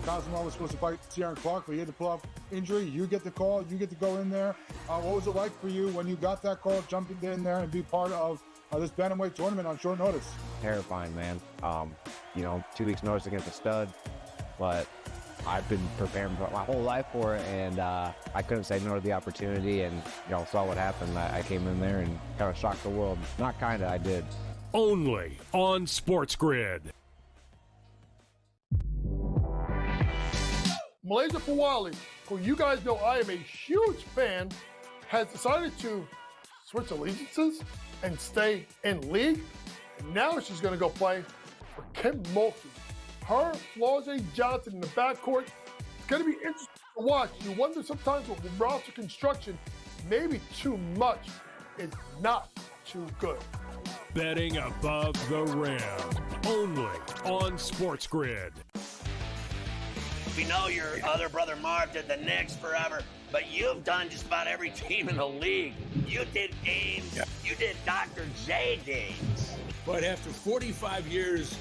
Cosmo was supposed to fight Ciaran Clark, but he had to pull off injury. You get the call. You get to go in there. What was it like for you when you got that call, jumping in there and be part of this bantamweight tournament on short notice? Terrifying, man. 2 weeks notice against a stud, but I've been preparing my whole life for it, and I couldn't say no to the opportunity, and saw what happened. I came in there and kind of shocked the world. Not kind of, I did. Only on SportsGrid. Malaysia Fawali, who you guys know I am a huge fan, has decided to switch allegiances and stay in league. And now she's going to go play for Kim Mulkey. Her, Flau'jae Johnson in the backcourt. It's going to be interesting to watch. You wonder sometimes with roster construction, maybe too much is not too good. Betting above the rim. Only on SportsGrid. We know your other brother Marv did the Knicks forever, but you've done just about every team in the league. You did games. Yeah. You did Dr. J games. But after 45 years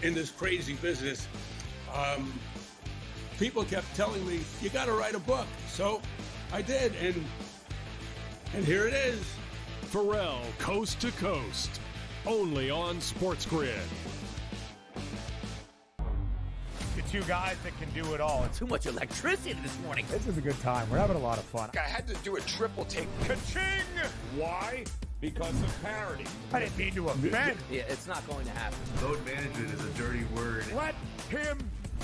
in this crazy business, people kept telling me, you got to write a book. So I did, and here it is. Pharrell, Coast to Coast. Only on SportsGrid. Two guys that can do it all. Too much electricity this morning. This is a good time. We're having a lot of fun. I had to do a triple take. Ka-ching! Why? Because of parity. I didn't mean to offend. Yeah, it's not going to happen. Load management is a dirty word. Let him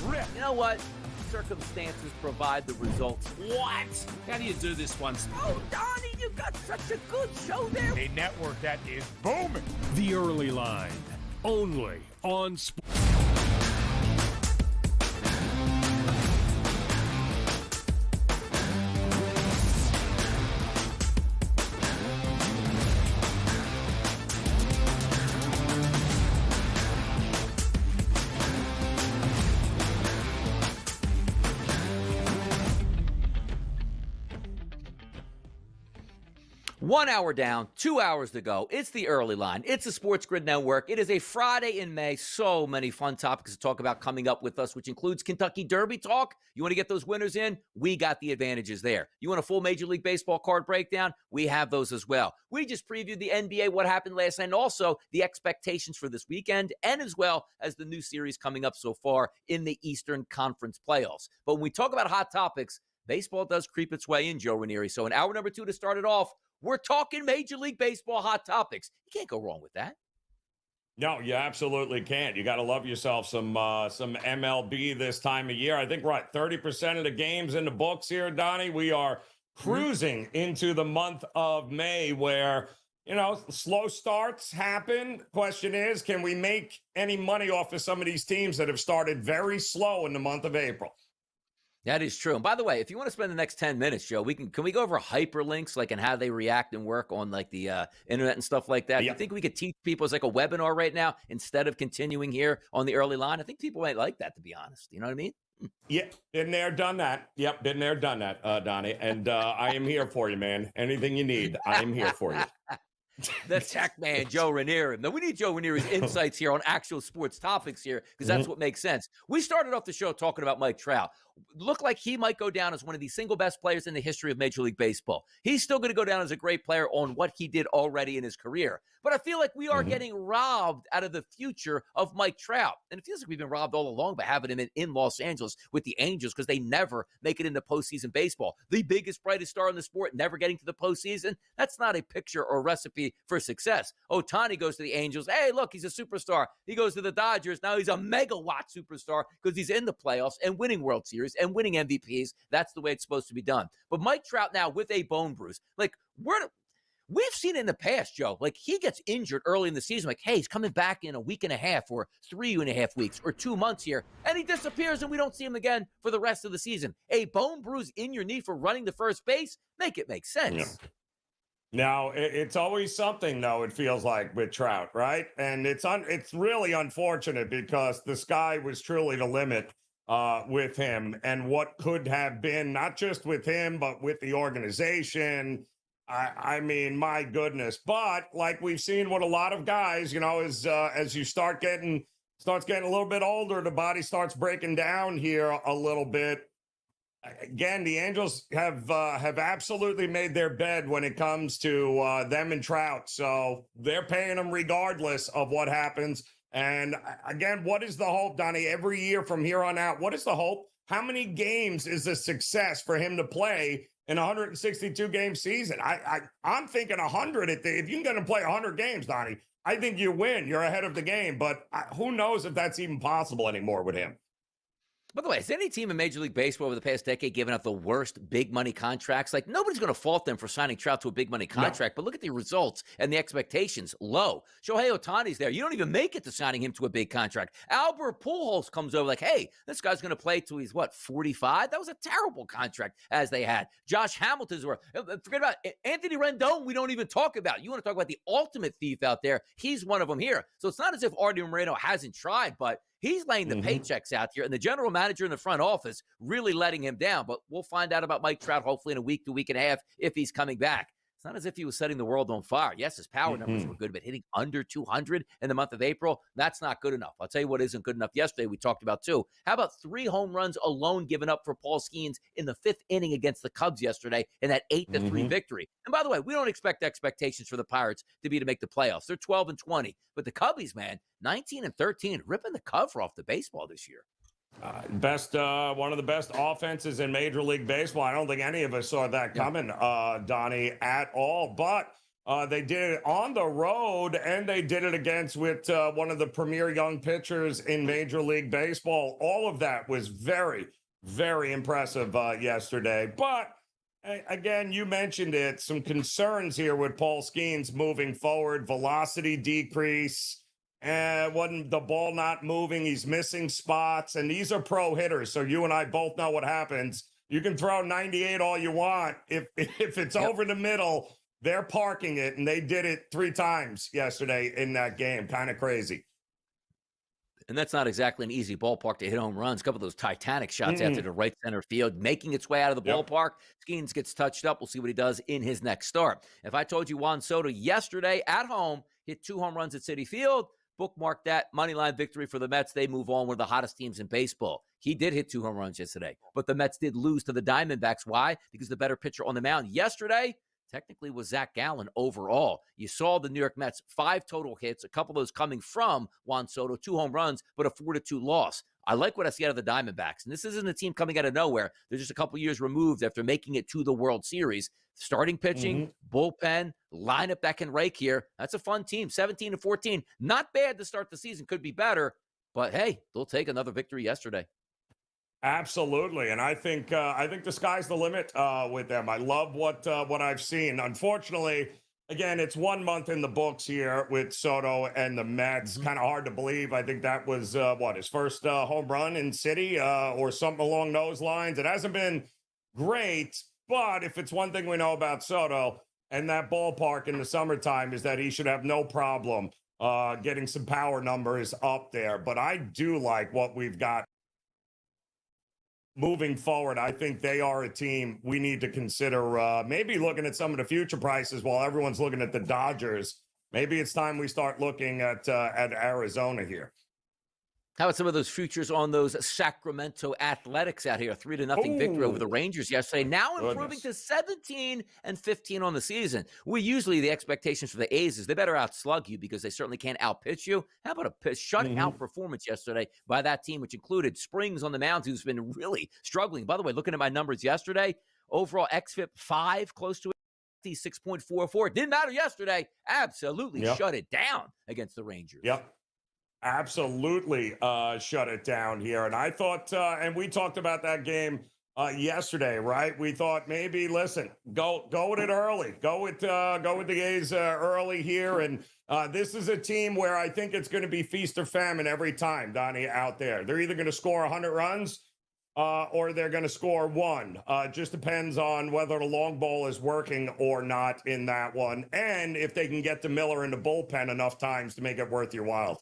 rip. You know what? Circumstances provide the results. What? How do you do this once? Oh, Donnie, you got such a good show there. A network that is booming. The Early Line. Only on Sports. 1 hour down, 2 hours to go. It's the Early Line. It's the SportsGrid Network. It is a Friday in May. So many fun topics to talk about coming up with us, which includes Kentucky Derby talk. You want to get those winners in? We got the advantages there. You want a full Major League Baseball card breakdown? We have those as well. We just previewed the NBA, what happened last night, and also the expectations for this weekend, and as well as the new series coming up so far in the Eastern Conference playoffs. But when we talk about hot topics, baseball does creep its way in, Joe Ranieri. So in hour number 2 to start it off, we're talking Major League Baseball hot topics. You can't go wrong with that. No, you absolutely can't. You got to love yourself some MLB this time of year. I think we're at 30% of the games in the books here, Donnie. We are cruising into the month of May where, slow starts happen. Question is, can we make any money off of some of these teams that have started very slow in the month of April? That is true. And by the way, if you want to spend the next 10 minutes, Joe, can we go over hyperlinks, and how they react and work on the internet and stuff like that? Yep. You think we could teach people as a webinar right now instead of continuing here on the Early Line? I think people might like that, to be honest. You know what I mean? Yeah, been there, done that. Yep, been there, done that, Donnie. And I am here for you, man. Anything you need, I am here for you. The tech man, Joe Ranieri. Now, we need Joe Ranieri's insights here on actual sports topics here because that's what makes sense. We started off the show talking about Mike Trout. Looked like he might go down as one of the single best players in the history of Major League Baseball. He's still going to go down as a great player on what he did already in his career. But I feel like we are getting robbed out of the future of Mike Trout. And it feels like we've been robbed all along by having him in Los Angeles with the Angels because they never make it into postseason baseball. The biggest, brightest star in the sport, never getting to the postseason. That's not a picture or recipe for success. Ohtani goes to the Angels. Hey, look, he's a superstar. He goes to the Dodgers. Now he's a megawatt superstar because he's in the playoffs and winning World Series and winning MVPs. That's the way it's supposed to be done. But Mike Trout now with a bone bruise, we've seen it in the past, Joe. He gets injured early in the season. Hey, he's coming back in a week and a half or 3.5 weeks or 2 months here. And he disappears and we don't see him again for the rest of the season. A bone bruise in your knee for running the first base? Make it make sense. Yeah. Now, it's always something, though, it feels like, with Trout, right? And it's really unfortunate because the sky was truly the limit with him and what could have been, not just with him, but with the organization. I mean, my goodness. But like we've seen with a lot of guys, as you start getting starts getting a little bit older, the body starts breaking down here a little bit. Again, the Angels have absolutely made their bed when it comes to them and Trout. So they're paying them regardless of what happens. And again, what is the hope, Donnie? Every year from here on out, what is the hope? How many games is a success for him to play in a 162-game season? I'm thinking 100. If you're going to play 100 games, Donnie, I think you win. You're ahead of the game. But who knows if that's even possible anymore with him? By the way, has any team in Major League Baseball over the past decade given out the worst big money contracts? Like, nobody's going to fault them for signing Trout to a big money contract, but look at the results and the expectations. Low. Shohei Ohtani's there. You don't even make it to signing him to a big contract. Albert Pujols comes over like, hey, this guy's going to play till he's, 45? That was a terrible contract as they had. Josh Hamilton's were. Forget about it. Anthony Rendon, we don't even talk about. You want to talk about the ultimate thief out there. He's one of them here. So it's not as if Artie Moreno hasn't tried, but he's laying the paychecks out here, and the general manager in the front office really letting him down. But we'll find out about Mike Trout hopefully in a week to week and a half if he's coming back. It's not as if he was setting the world on fire. Yes, his power numbers were good, but hitting under 200 in the month of April, that's not good enough. I'll tell you what isn't good enough. Yesterday, we talked about too. How about 3 home runs alone given up for Paul Skeens in the 5th inning against the Cubs yesterday in that 8-3 victory? And by the way, we don't expect expectations for the Pirates to be to make the playoffs. They're 12-20. But the Cubbies, man, 19-13, ripping the cover off the baseball this year. One of the best offenses in Major League Baseball. I don't think any of us saw that coming, Donnie, at all. But they did it on the road, and they did it against with one of the premier young pitchers in Major League Baseball. All of that was very, very impressive yesterday. But again, you mentioned it. Some concerns here with Paul Skeens moving forward. Velocity decrease. Wasn't the ball not moving? He's missing spots, and these are pro hitters. So you and I both know what happens. You can throw 98 all you want. If it's over the middle, they're parking it, and they did it 3 times yesterday in that game. Kind of crazy. And that's not exactly an easy ballpark to hit home runs. A couple of those Titanic shots out to the right center field, making its way out of the ballpark. Skeens gets touched up. We'll see what he does in his next start. If I told you Juan Soto yesterday at home hit 2 home runs at Citi Field, bookmark that moneyline victory for the Mets. They move on, one of the hottest teams in baseball. He did hit 2 home runs yesterday, but the Mets did lose to the Diamondbacks. Why? Because the better pitcher on the mound yesterday technically was Zach Gallen overall. You saw the New York Mets, 5 total hits, a couple of those coming from Juan Soto, 2 home runs, but a 4-2 loss. I like what I see out of the Diamondbacks. And this isn't a team coming out of nowhere. They're just a couple years removed after making it to the World Series. Starting pitching, bullpen, lineup that can rake here. That's a fun team. 17-14. Not bad to start the season. Could be better. But, hey, they'll take another victory yesterday. Absolutely, and I think the sky's the limit with them. I love what I've seen. Unfortunately, again, it's 1 month in the books here with Soto and the Mets. Kind of hard to believe. I think that was his first home run in City or something along those lines. It hasn't been great, but if it's one thing we know about Soto and that ballpark in the summertime is that he should have no problem getting some power numbers up there. But I do like what we've got moving forward. I think they are a team we need to consider maybe looking at some of the future prices while everyone's looking at the Dodgers. Maybe it's time we start looking at Arizona here. How about some of those futures on those Sacramento Athletics out here? 3-0 victory over the Rangers yesterday. Now improving to 17-15 on the season. The expectations for the A's is they better outslug you because they certainly can't outpitch you. How about a shutout performance yesterday by that team, which included Springs on the mound, who's been really struggling. By the way, looking at my numbers yesterday, overall xFIP 5, close to 6.44. Didn't matter yesterday. Absolutely shut it down against the Rangers. Absolutely shut it down here. And I thought, and we talked about that game yesterday, right? We thought maybe, listen, go with it early. Go with the A's early here. And this is a team where I think it's going to be feast or famine every time, Donnie, out there. They're either going to score 100 runs or they're going to score 1. Just depends on whether the long ball is working or not in that one. And if they can get to Miller in the bullpen enough times to make it worth your while.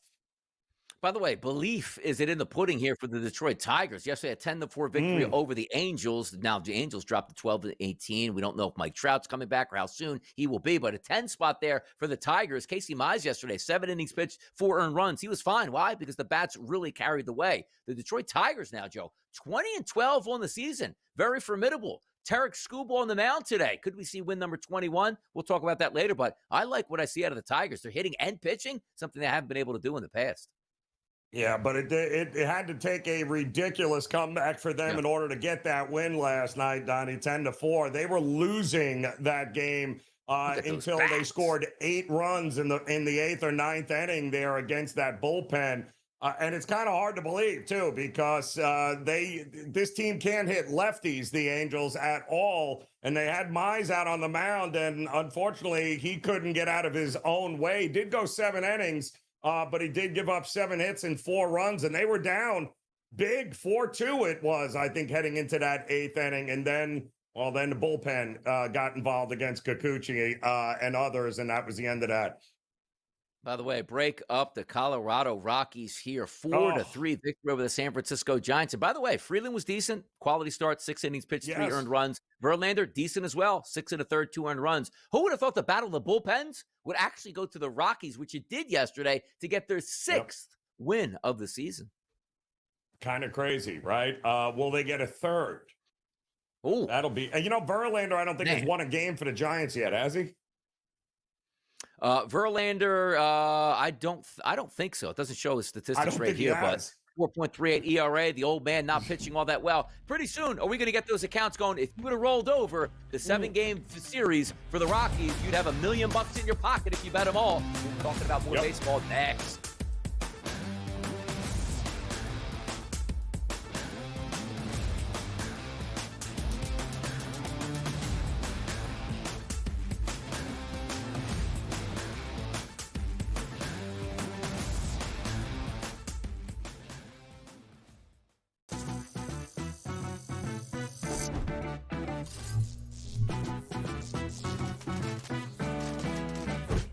By the way, belief is it in the pudding here for the Detroit Tigers. Yesterday, a 10-4 victory over the Angels. Now the Angels dropped to 12-18. We don't know if Mike Trout's coming back or how soon he will be, but a 10 spot there for the Tigers. Casey Mize yesterday, 7 innings pitched, 4 earned runs. He was fine. Why? Because the bats really carried the way. The Detroit Tigers now, Joe, 20-12 on the season. Very formidable. Tarek Skubal on the mound today. Could we see win number 21? We'll talk about that later, but I like what I see out of the Tigers. They're hitting and pitching, something they haven't been able to do in the past. Yeah, but it had to take a ridiculous comeback for them in order to get that win last night, Donnie, 10-4. They were losing that game until they scored 8 runs in the 8th or 9th inning there against that bullpen. And it's kind of hard to believe, too, because this team can't hit lefties, the Angels, at all. And they had Mize out on the mound, and unfortunately, he couldn't get out of his own way. He did go 7 innings. But he did give up 7 hits and 4 runs, and they were down big, 4-2 it was, I think, heading into that 8th inning. And then the bullpen got involved against Kikuchi and others, and that was the end of that. By the way, break up the Colorado Rockies here, 4-3 victory over the San Francisco Giants. And by the way, Freeland was decent, quality start, 6 innings pitched, 3 earned runs. Verlander, decent as well, 6 1/3, 2 earned runs. Who would have thought the battle of the bullpens would actually go to the Rockies, which it did yesterday, to get their 6th win of the season? Kind of crazy, right? Will they get a 3rd? Oh, that'll be. Verlander, I don't think has won a game for the Giants yet, has he? Verlander, I don't think so. It doesn't show his statistics right here, but 4.38 ERA. The old man not pitching all that well. Pretty soon, are we going to get those accounts going? If you would have rolled over the 7-game series for the Rockies, you'd have $1 million in your pocket if you bet them all. We're talking about more baseball next.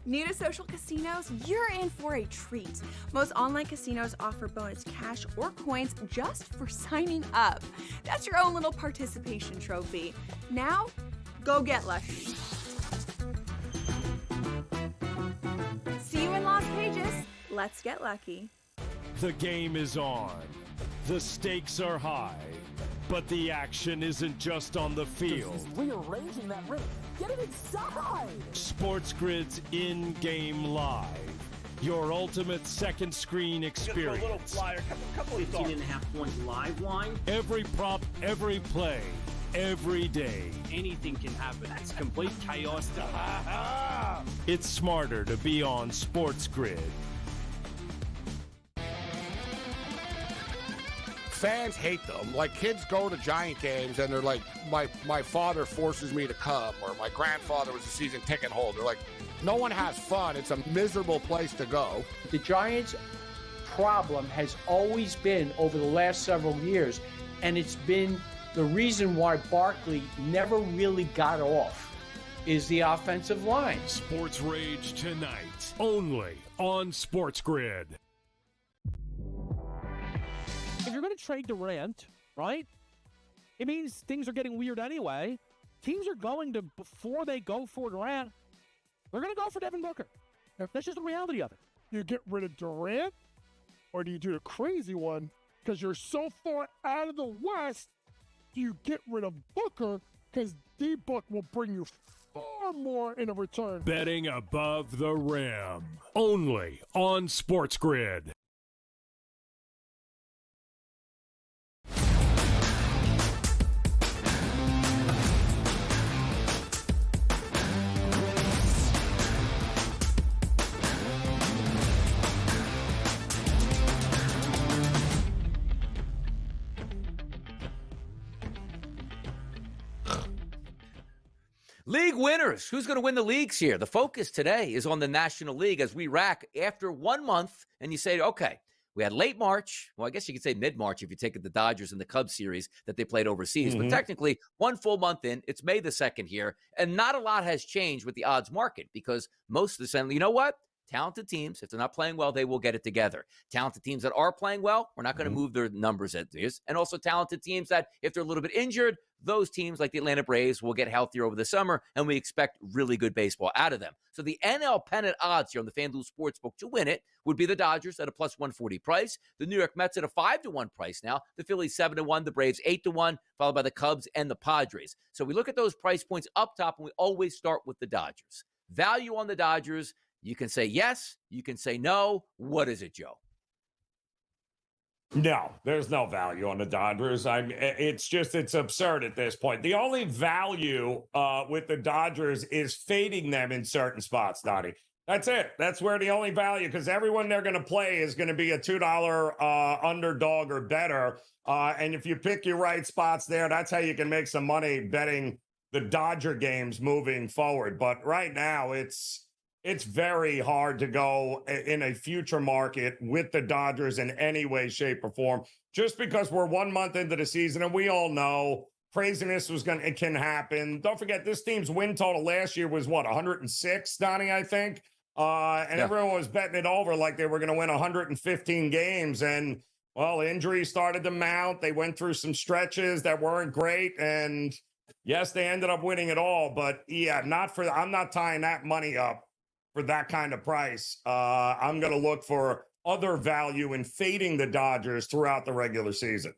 New to social casinos? You're in for a treat. Most online casinos offer bonus cash or coins just for signing up. That's your own little participation trophy. Now, go get lucky. See you in Las Vegas. Let's get lucky. The game is on. The stakes are high. But the action isn't just on the field. He's rearranging that ring. Get it inside! SportsGrid's in-game live. Your ultimate second screen experience. Just a little flyer, couple of 18.5 points live line. Every prop, every play, every day. Anything can happen. That's complete chaos. It's smarter to be on SportsGrid. Fans hate them. Like, kids go to Giant games and they're like, my father forces me to come, or my grandfather was a season ticket holder. Like, no one has fun. It's a miserable place to go. The Giants' problem has always been, over the last several years, and it's been the reason why Barkley never really got off, is the offensive line. Sports Rage tonight, only on SportsGrid. If you're going to trade Durant, right, it means things are getting weird anyway. Teams are going to, before they go for Durant, they're going to go for Devin Booker. That's just the reality of it. You get rid of Durant, or do you do the crazy one? Because you're so far out of the West, do you get rid of Booker? Because D-Book will bring you far more in a return. Betting above the rim, only on SportsGrid. League winners. Who's going to win the leagues here? The focus today is on the National League as we rack after 1 month, and you say, okay, we had late March. Well, I guess you could say mid-March if you take the Dodgers and the Cubs series that they played overseas. But technically, 1 full month in, it's May the 2nd here, and not a lot has changed with the odds market because most of the time, you know what? Talented teams, if they're not playing well, they will get it together. Talented teams that are playing well, we're not going to move their numbers at this. And also talented teams that, if they're a little bit injured, those teams like the Atlanta Braves will get healthier over the summer, and we expect really good baseball out of them. So the NL pennant odds here on the FanDuel Sportsbook to win it would be the Dodgers at a plus 140 price, the New York Mets at a 5-1 price now, the Phillies 7-1, the Braves 8-1, followed by the Cubs and the Padres. So we look at those price points up top, and we always start with the Dodgers. Value on the Dodgers. You can say yes. You can say no. What is it, Joe? No, there's no value on the Dodgers. It's absurd at this point. The only value with the Dodgers is fading them in certain spots, Donnie. That's it. That's where the only value, because everyone they're going to play is going to be a $2 underdog or better. And if you pick your right spots there, that's how you can make some money betting the Dodger games moving forward. But right now, it's very hard to go in a future market with the Dodgers in any way, shape, or form, just because we're 1 month into the season and we all know craziness it can happen. Don't forget, this team's win total last year was 106, Donnie, I think. Everyone was betting it over like they were going to win 115 games. And, well, injuries started to mount. They went through some stretches that weren't great. And, yes, they ended up winning it all. But, yeah, I'm not tying that money up for that kind of price. I'm going to look for other value in fading the Dodgers throughout the regular season.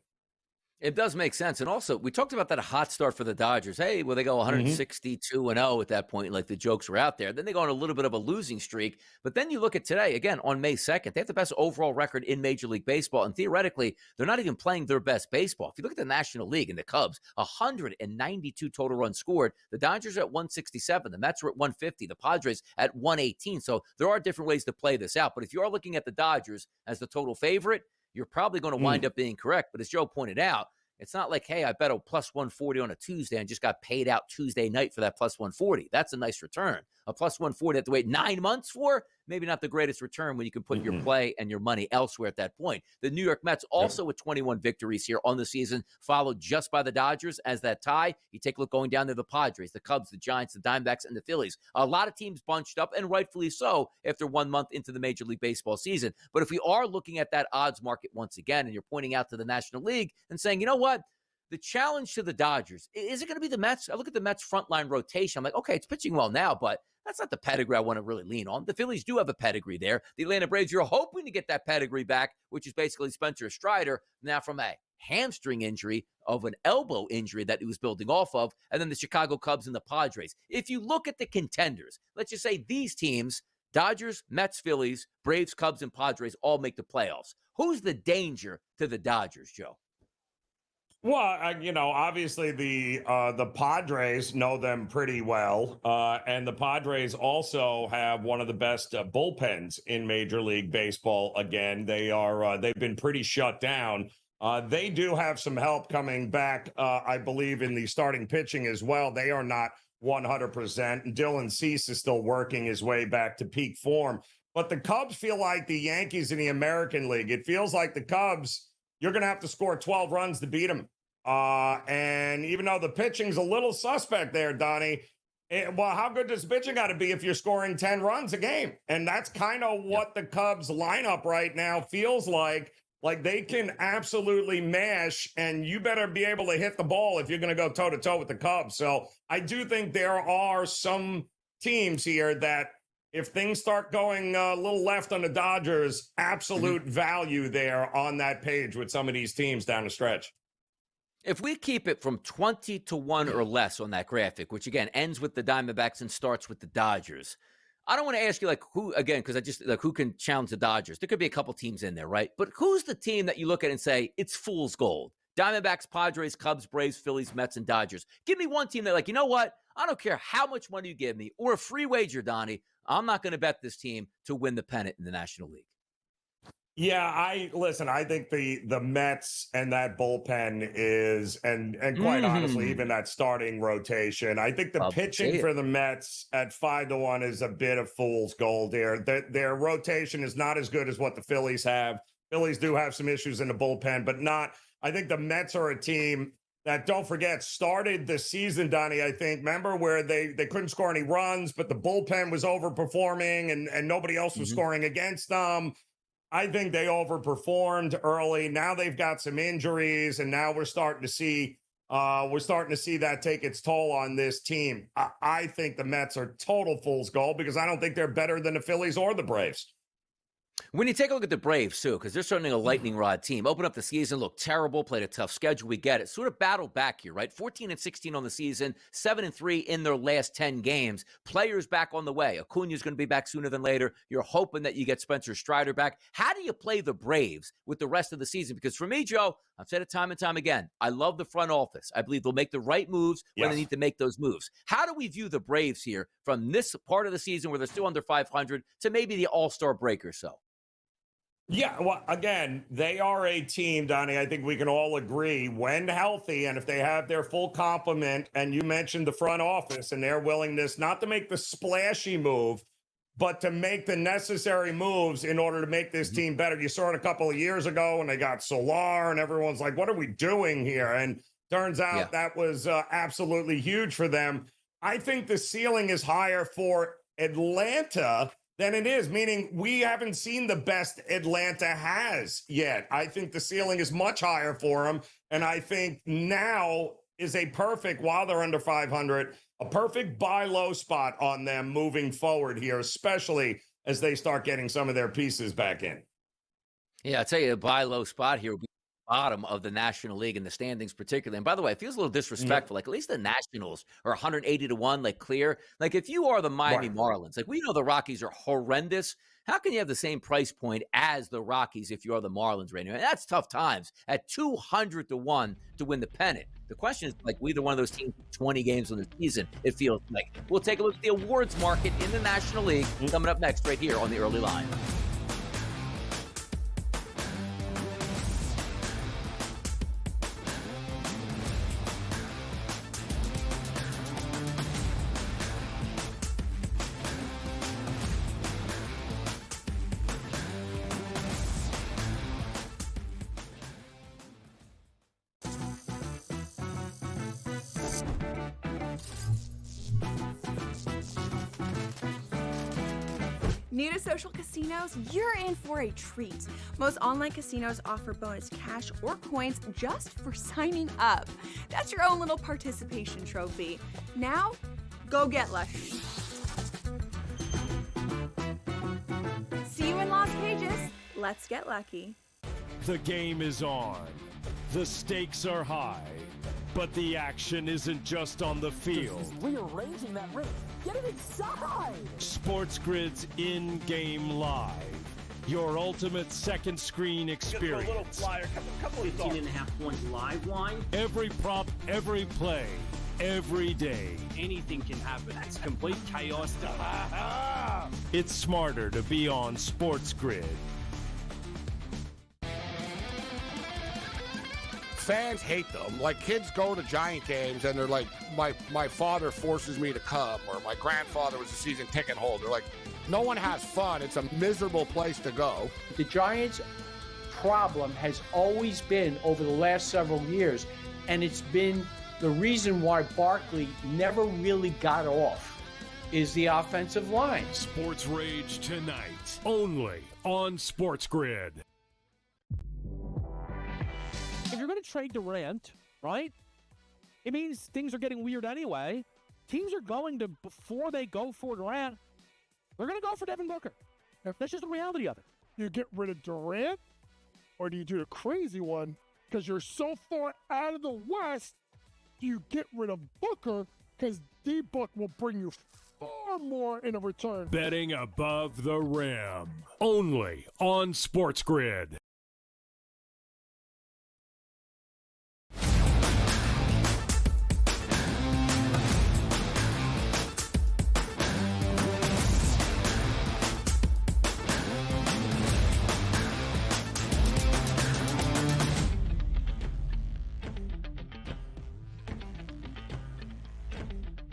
It does make sense. And also, we talked about that hot start for the Dodgers. Hey, well, they go 162-0 at that point, like the jokes were out there. Then they go on a little bit of a losing streak. But then you look at today, again, on May 2nd, they have the best overall record in Major League Baseball. And theoretically, they're not even playing their best baseball. If you look at the National League and the Cubs, 192 total runs scored. The Dodgers are at 167. The Mets are at 150. The Padres at 118. So there are different ways to play this out. But if you are looking at the Dodgers as the total favorite, you're probably going to wind up being correct. But as Joe pointed out, it's not like, hey, I bet a plus 140 on a Tuesday and just got paid out Tuesday night for that plus 140. That's a nice return. A plus 140 you have to wait 9 months for, maybe not the greatest return when you can put your play and your money elsewhere at that point. The New York Mets also with 21 victories here on the season, followed just by the Dodgers as that tie. You take a look going down to the Padres, the Cubs, the Giants, the Diamondbacks, and the Phillies. A lot of teams bunched up, and rightfully so, after 1 month into the Major League Baseball season. But if we are looking at that odds market once again, and you're pointing out to the National League and saying, you know what? The challenge to the Dodgers, is it going to be the Mets? I look at the Mets frontline rotation. I'm like, okay, it's pitching well now, but that's not the pedigree I want to really lean on. The Phillies do have a pedigree there. The Atlanta Braves, you're hoping to get that pedigree back, which is basically Spencer Strider, now from a hamstring injury of an elbow injury that he was building off of, and then the Chicago Cubs and the Padres. If you look at the contenders, let's just say these teams, Dodgers, Mets, Phillies, Braves, Cubs, and Padres all make the playoffs. Who's the danger to the Dodgers, Joe? Well, obviously the Padres know them pretty well, and the Padres also have one of the best bullpens in Major League Baseball. Again, they've been pretty shut down. They do have some help coming back, I believe, in the starting pitching as well. They are not 100%. Dylan Cease is still working his way back to peak form. But the Cubs feel like the Yankees in the American League. It feels like the Cubs, you're going to have to score 12 runs to beat them. And even though the pitching's a little suspect there, Donnie, how good does pitching got to be if you're scoring 10 runs a game? And that's kind of what the Cubs lineup right now feels like. Like they can absolutely mash, and you better be able to hit the ball if you're going to go toe-to-toe with the Cubs. So I do think there are some teams here that if things start going a little left on the Dodgers, absolute value there on that page with some of these teams down the stretch. If we keep it from 20-1 or less on that graphic, which again ends with the Diamondbacks and starts with the Dodgers, I don't want to ask you like who, again, because I just like who can challenge the Dodgers. There could be a couple teams in there, right? But who's the team that you look at and say it's fool's gold? Diamondbacks, Padres, Cubs, Braves, Phillies, Mets, and Dodgers. Give me one team that like, you know what? I don't care how much money you give me or a free wager, Donnie. I'm not going to bet this team to win the pennant in the National League. Yeah, I think the Mets and that bullpen is, and quite honestly, even that starting rotation, I think the pitching for the Mets at 5-1 is a bit of fool's gold here. Their rotation is not as good as what the Phillies have. Phillies do have some issues in the bullpen, but not. I think the Mets are a team that, don't forget, started the season, Donnie, I think. Remember where they couldn't score any runs, but the bullpen was overperforming and nobody else was scoring against them. I think they overperformed early. Now they've got some injuries, and now we're starting to see that take its toll on this team. I think the Mets are total fool's gold because I don't think they're better than the Phillies or the Braves. When you take a look at the Braves, too, because they're certainly a lightning rod team, open up the season, looked terrible, played a tough schedule. We get it. Sort of battled back here, right? 14-16 on the season, 7-3 in their last 10 games. Players back on the way. Acuna's going to be back sooner than later. You're hoping that you get Spencer Strider back. How do you play the Braves with the rest of the season? Because for me, Joe, I've said it time and time again, I love the front office. I believe they'll make the right moves when they need to make those moves. How do we view the Braves here from this part of the season where they're still under 500 to maybe the All-Star break or so? Yeah, well, again, they are a team, Donnie. I think we can all agree when healthy and if they have their full complement, and you mentioned the front office and their willingness not to make the splashy move, but to make the necessary moves in order to make this team better. You saw it a couple of years ago when they got Solar and everyone's like, what are we doing here? And turns out that was absolutely huge for them. I think the ceiling is higher for Atlanta than it is, meaning we haven't seen the best Atlanta has yet. I think the ceiling is much higher for them, and I think now is a perfect, while they're under 500, a perfect buy low spot on them moving forward here, especially as they start getting some of their pieces back in. Yeah, I'll tell you, a buy low spot here will be bottom of the National League in the standings particularly. And by the way, it feels a little disrespectful. Like, at least the Nationals are 180-1, like clear. Like, if you are the Miami Marlins, like, we know the Rockies are horrendous. How can you have the same price point as the Rockies if you are the Marlins right now? And that's tough times at 200-1 to win the pennant. The question is, like, either one of those teams 20 games on the season, it feels like. We'll take a look at the awards market in the National League coming up next right here on the Early Line. New to social casinos? You're in for a treat. Most online casinos offer bonus cash or coins just for signing up. That's your own little participation trophy. Now, go get lucky. See you in Las Vegas. Let's get lucky. The game is on. The stakes are high. But the action isn't just on the field. He's rearranging that ring. Get it inside! SportsGrid's in-game live. Your ultimate second screen experience. A little flyer, couple 15.5 points live line. Every prop, every play, every day. Anything can happen. That's complete chaos. It's smarter to be on SportsGrid. Fans hate them. Like, kids go to Giant games and they're like, my father forces me to come, or my grandfather was a season ticket holder. Like, no one has fun. It's a miserable place to go. The Giants' problem has always been, over the last several years, and it's been the reason why Barkley never really got off, is the offensive line. Sports Rage tonight, only on SportsGrid. If you're going to trade Durant, right, it means things are getting weird anyway. Teams are going to, before they go for Durant, they're going to go for Devin Booker. That's just the reality of it. You get rid of Durant, or do you do the crazy one? Because you're so far out of the West, you get rid of Booker, because D-Book will bring you far more in a return. Betting above the rim, only on SportsGrid.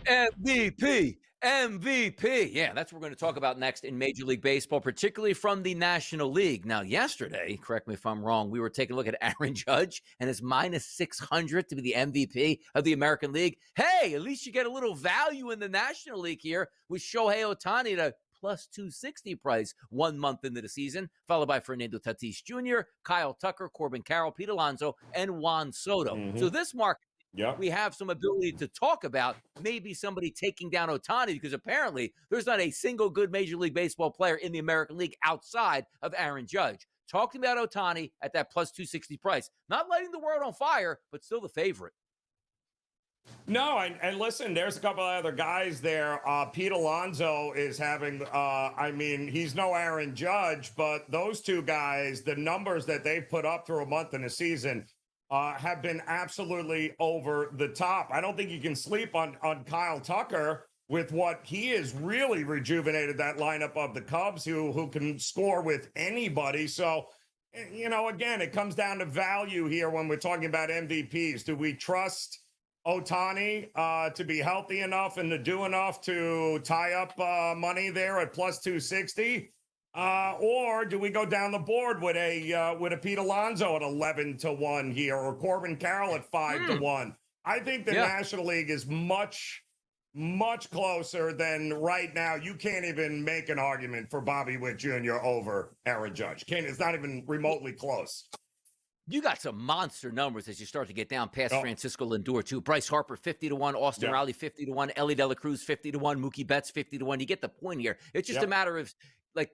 MVP, MVP. Yeah, that's what we're going to talk about next in Major League Baseball, particularly from the National League. Now, yesterday, correct me if I'm wrong, we were taking a look at Aaron Judge and his minus 600 to be the MVP of the American League. Hey, at least you get a little value in the National League here with Shohei Ohtani at a plus 260 price 1 month into the season, followed by Fernando Tatis Jr., Kyle Tucker, Corbin Carroll, Pete Alonso, and Juan Soto. So this market, we have some ability to talk about maybe somebody taking down Ohtani, because apparently there's not a single good Major League Baseball player in the American League outside of Aaron Judge. Talking about Ohtani at that plus 260 price. Not lighting the world on fire, but still the favorite. No, and listen, there's a couple of other guys there. Pete Alonso is having, I mean, he's no Aaron Judge, but those two guys, the numbers that they've put up through a month in a season have been absolutely over the top. I don't think you can sleep on Kyle Tucker with what he has really rejuvenated that lineup of the Cubs, who can score with anybody. So, you know, again, it comes down to value here when we're talking about MVPs. Do we trust Ohtani to be healthy enough and to do enough to tie up money there at plus 260? Or do we go down the board with a Pete Alonso at 11-1 here, or Corbin Carroll at 5-1? I think the National League is much closer than right now. You can't even make an argument for Bobby Witt Jr. over Aaron Judge. It's not even remotely close. You got some monster numbers as you start to get down past Francisco Lindor, too. Bryce Harper, 50-1. Austin Riley, 50-1. Ellie De La Cruz, 50-1. Mookie Betts, 50-1. You get the point here. It's just a matter of, like,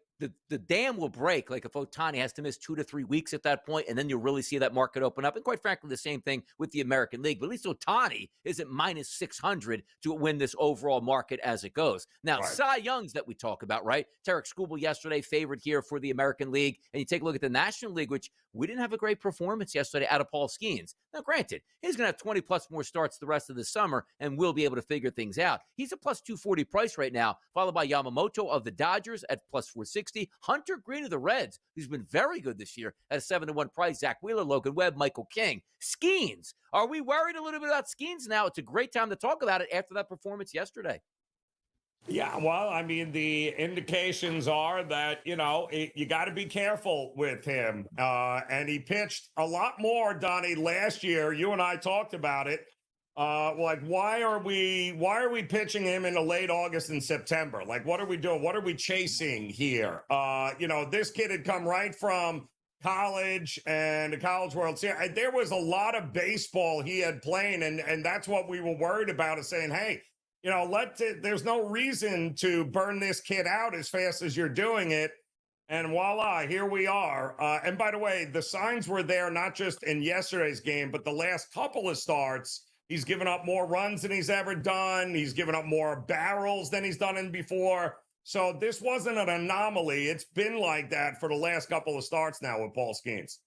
the dam will break, like if Ohtani has to miss 2 to 3 weeks at that point, and then you'll really see that market open up. And quite frankly, the same thing with the American League. But at least Ohtani is at minus 600 to win this overall market as it goes. Now, Cy Youngs that we talk about, right? Tarek Skubal yesterday favored here for the American League. And you take a look at the National League, which we didn't have a great performance yesterday out of Paul Skeens. Now, granted, he's going to have 20-plus more starts the rest of the summer, and we'll be able to figure things out. He's a plus 240 price right now, followed by Yamamoto of the Dodgers at plus 460. Hunter Green of the Reds, who's been very good this year, at a 7-1 price. Zach Wheeler, Logan Webb, Michael King. Skeens. Are we worried a little bit about Skeens now? It's a great time to talk about it after that performance yesterday. Yeah, well, I mean, the indications are that, you know, you got to be careful with him. And he pitched a lot more, Donnie, last year. You and I talked about it. Like, why are we pitching him in late August and September? Like, what are we doing? What are we chasing here? You know, this kid had come right from college and the College World Series. There was a lot of baseball he had playing, and that's what we were worried about, is saying, hey, you know, there's no reason to burn this kid out as fast as you're doing it. And voila, here we are. And by the way, the signs were there, not just in yesterday's game, but the last couple of starts. He's given up more runs than he's ever done. He's given up more barrels than he's done in before. So this wasn't an anomaly. It's been like that for the last couple of starts now with Paul Skeens.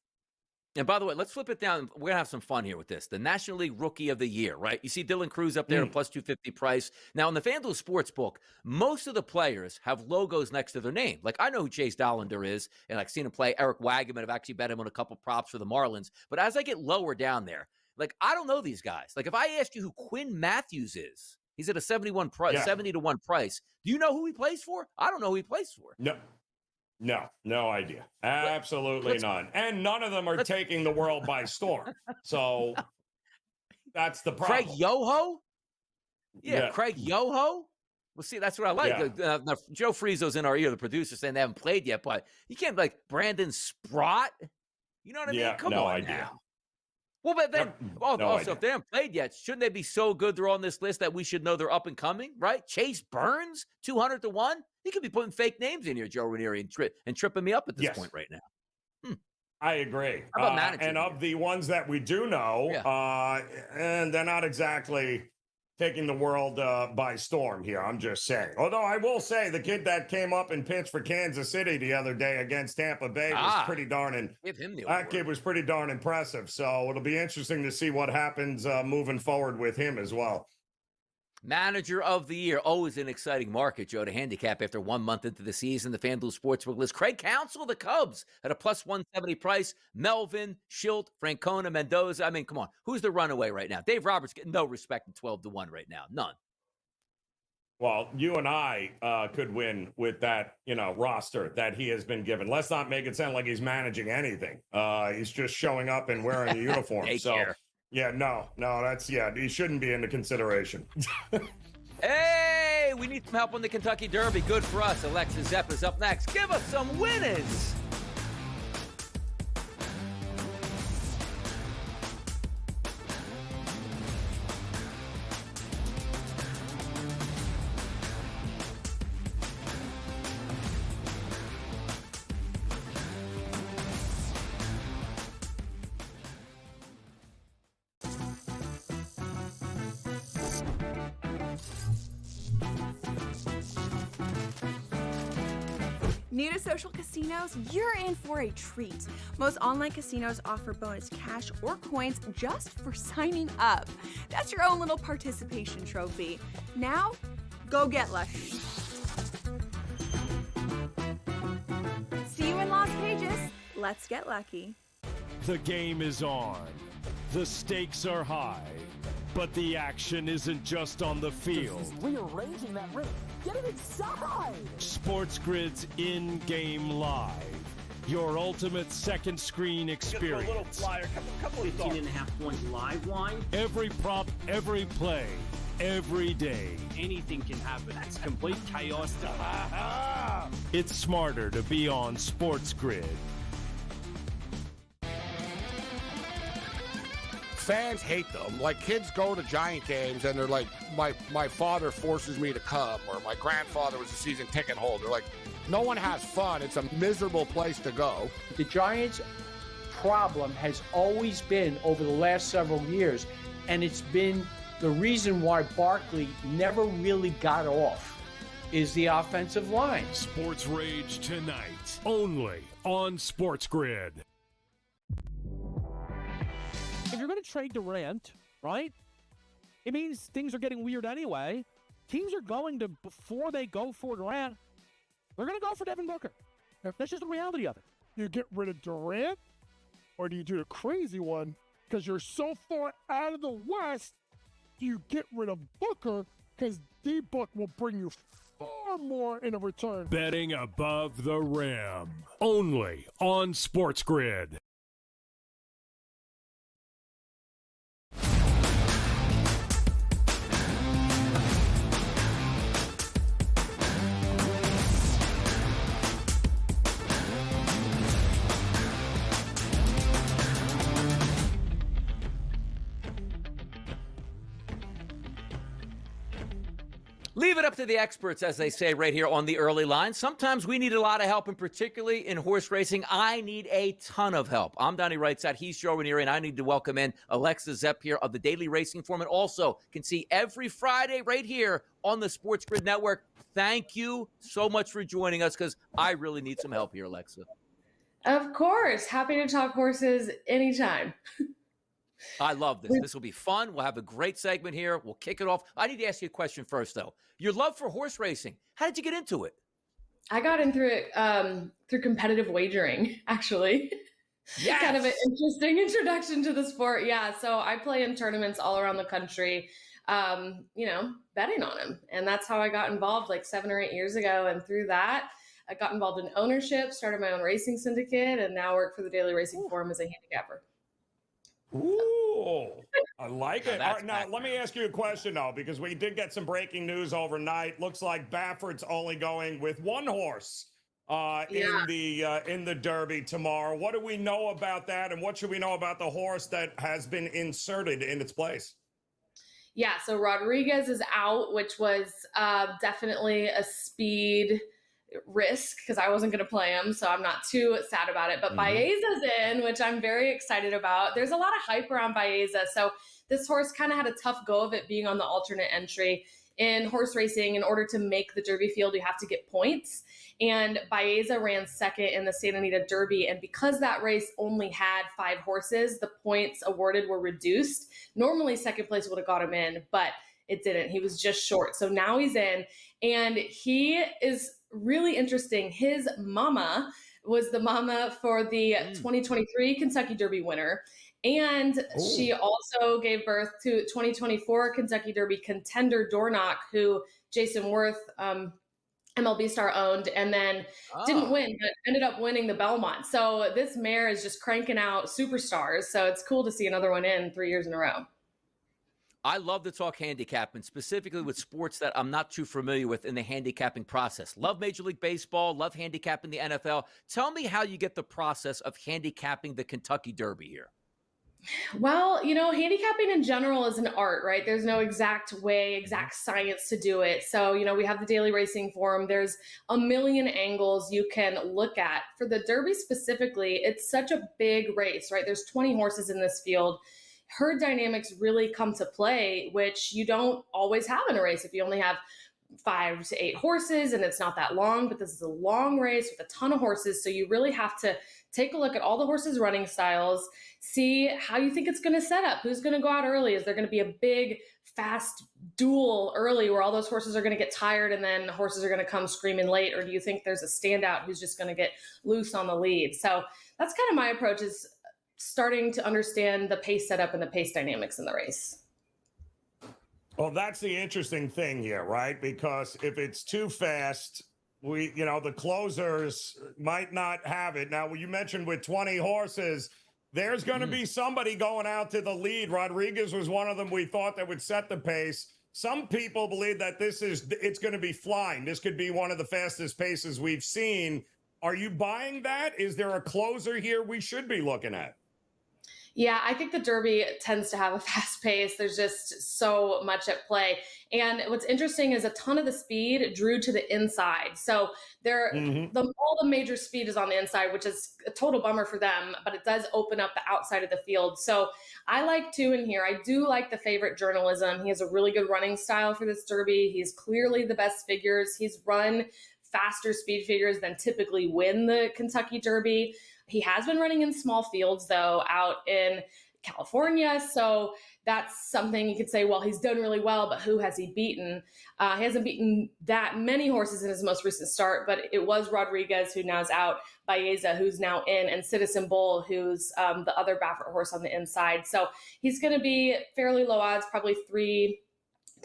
And by the way, let's flip it down. We're going to have some fun here with this. The National League Rookie of the Year, right? You see Dylan Cruz up there at plus 250 price. Now, in the FanDuel Sportsbook, most of the players have logos next to their name. Like, I know who Chase Dollander is, and I've seen him play. Eric Wagaman, I've actually bet him on a couple props for the Marlins. But as I get lower down there, like, I don't know these guys. Like, if I asked you who Quinn Matthews is, he's at a 70-1 price. Do you know who he plays for? I don't know who he plays for. No idea. Absolutely none. And none of them are taking the world by storm. So that's the problem. Craig Yoho? Yeah, Craig Yoho? Well, see, that's what I like. Yeah. Now, Joe Friezo's in our ear, the producer, saying they haven't played yet, but you can't, like, Brandon Sprott. You know what I mean? Come on now. Well, but then, also, if they haven't played yet, shouldn't they be so good they're on this list that we should know they're up and coming, right? Chase Burns, 200-1? He could be putting fake names in here, Joe Ranieri, and tripping me up at this point right now. I agree. How about managing and of the ones that we do know, and they're not exactly taking the world by storm here, I'm just saying. Although I will say the kid that came up and pitched for Kansas City the other day against Tampa Bay was pretty darn that kid was pretty darn impressive. So it'll be interesting to see what happens moving forward with him as well. Manager of the Year, always an exciting market, Joe, to handicap after 1 month into the season. The FanDuel Sportsbook list. Craig Counsell of the Cubs at a plus 170 price. Melvin, Schilt, Francona, Mendoza. I mean, come on. Who's the runaway right now? Dave Roberts getting no respect at 12-1 right now. None. Well, you and I could win with that, roster that he has been given. Let's not make it sound like he's managing anything. He's just showing up and wearing a uniform. So, yeah, no, he shouldn't be into consideration. Hey, we need some help on the Kentucky Derby. Good for us. Alexa Zepp is up next. Give us some winners. New to social casinos? You're in for a treat. Most online casinos offer bonus cash or coins just for signing up. That's your own little participation trophy. Now, go get lucky. See you in Las Vegas. Let's get lucky. The game is on. The stakes are high. But the action isn't just on the field. He's rearranging that ring. Get it inside! SportsGrid's in-game live. Your ultimate second screen experience. A little flyer, couple of 15.5 points live line. Every prop, every play, every day. Anything can happen. That's complete chaos. It's smarter to be on SportsGrid. Fans hate them. Like, kids go to Giant games and they're like, my father forces me to come, or my grandfather was a season ticket holder. Like, no one has fun. It's a miserable place to go. The Giants' problem has always been over the last several years, and it's been the reason why Barkley never really got off, is the offensive line. Sports Rage tonight, only on SportsGrid. If you're going to trade Durant, right, it means things are getting weird anyway. Teams are going to, before they go for Durant, they're going to go for Devin Booker. That's just the reality of it. You get rid of Durant, or do you do the crazy one? Because you're so far out of the West, you get rid of Booker, because D-Book will bring you far more in a return. Betting above the rim, only on SportsGrid. Leave it up to the experts, as they say right here on the early line. Sometimes we need a lot of help, and particularly in horse racing, I need a ton of help. I'm Donnie Rightside. He's Joe Ranieri, and I need to welcome in Alexa Zepp here of the Daily Racing Form, and also can see every Friday right here on the SportsGrid Network. Thank you so much for joining us, because I really need some help here, Alexa. Of course. Happy to talk horses anytime. I love this. This will be fun. We'll have a great segment here. We'll kick it off. I need to ask you a question first, though. Your love for horse racing, how did you get into it? I got into it through competitive wagering, actually. Yes. Kind of an interesting introduction to the sport. Yeah, so I play in tournaments all around the country, betting on them. And that's how I got involved like 7 or 8 years ago. And through that, I got involved in ownership, started my own racing syndicate, and now work for the Daily Racing Forum as a handicapper. Ooh, I like it. All right, now, let me ask you a question, though, because we did get some breaking news overnight. Looks like Baffert's only going with one horse in the Derby tomorrow. What do we know about that, and what should we know about the horse that has been inserted in its place? Yeah, so Rodriguez is out, which was definitely a speed risk because I wasn't going to play him, so I'm not too sad about it. But Baeza's in, which I'm very excited about. There's a lot of hype around Baeza, so this horse kind of had a tough go of it being on the alternate entry. In horse racing, in order to make the Derby field, you have to get points. And Baeza ran second in the Santa Anita Derby. And because that race only had 5 horses, the points awarded were reduced. Normally, second place would have got him in, but it didn't. He was just short. So now he's in. And he is really interesting. His mama was the mama for the 2023 Kentucky Derby winner. And she also gave birth to 2024 Kentucky Derby contender Dornock, who Jason Worth, MLB star, owned, and then didn't win, but ended up winning the Belmont. So this mare is just cranking out superstars. So it's cool to see another one in 3 years in a row. I love to talk handicapping, specifically with sports that I'm not too familiar with in the handicapping process. Love Major League Baseball, love handicapping the NFL. Tell me how you get the process of handicapping the Kentucky Derby here. Well, handicapping in general is an art, right? There's no exact way, exact science to do it. So, we have the Daily Racing Forum. There's a million angles you can look at. For the Derby specifically, it's such a big race, right? There's 20 horses in this field. Herd dynamics really come to play, which you don't always have in a race if you only have 5 to 8 horses and it's not that long, but this is a long race with a ton of horses. So you really have to take a look at all the horses' running styles, see how you think it's going to set up, who's going to go out early. Is there going to be a big, fast duel early where all those horses are going to get tired and then horses are going to come screaming late? Or do you think there's a standout who's just going to get loose on the lead? So that's kind of my approach, is starting to understand the pace setup and the pace dynamics in the race. Well, that's the interesting thing here, right? Because if it's too fast, the closers might not have it. Now, you mentioned with 20 horses, there's going to be somebody going out to the lead. Rodriguez was one of them we thought that would set the pace. Some people believe that it's going to be flying. This could be one of the fastest paces we've seen. Are you buying that? Is there a closer here we should be looking at? Yeah, I think the Derby tends to have a fast pace. There's just so much at play. And what's interesting is a ton of the speed drew to the inside. So all the major speed is on the inside, which is a total bummer for them, but it does open up the outside of the field. So I like two in here. I do like the favorite journalism. He has a really good running style for this Derby. He's clearly the best figures. He's run faster speed figures than typically win the Kentucky Derby. He has been running in small fields, though, out in California. So that's something you could say, well, he's done really well, but who has he beaten? He hasn't beaten that many horses in his most recent start, but it was Rodriguez, who now is out, Baeza, who's now in, and Citizen Bull, who's the other Baffert horse on the inside. So he's going to be fairly low odds, probably 3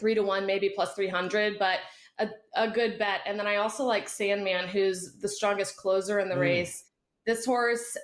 to 1, maybe plus 300, but a good bet. And then I also like Sandman, who's the strongest closer in the race. This horse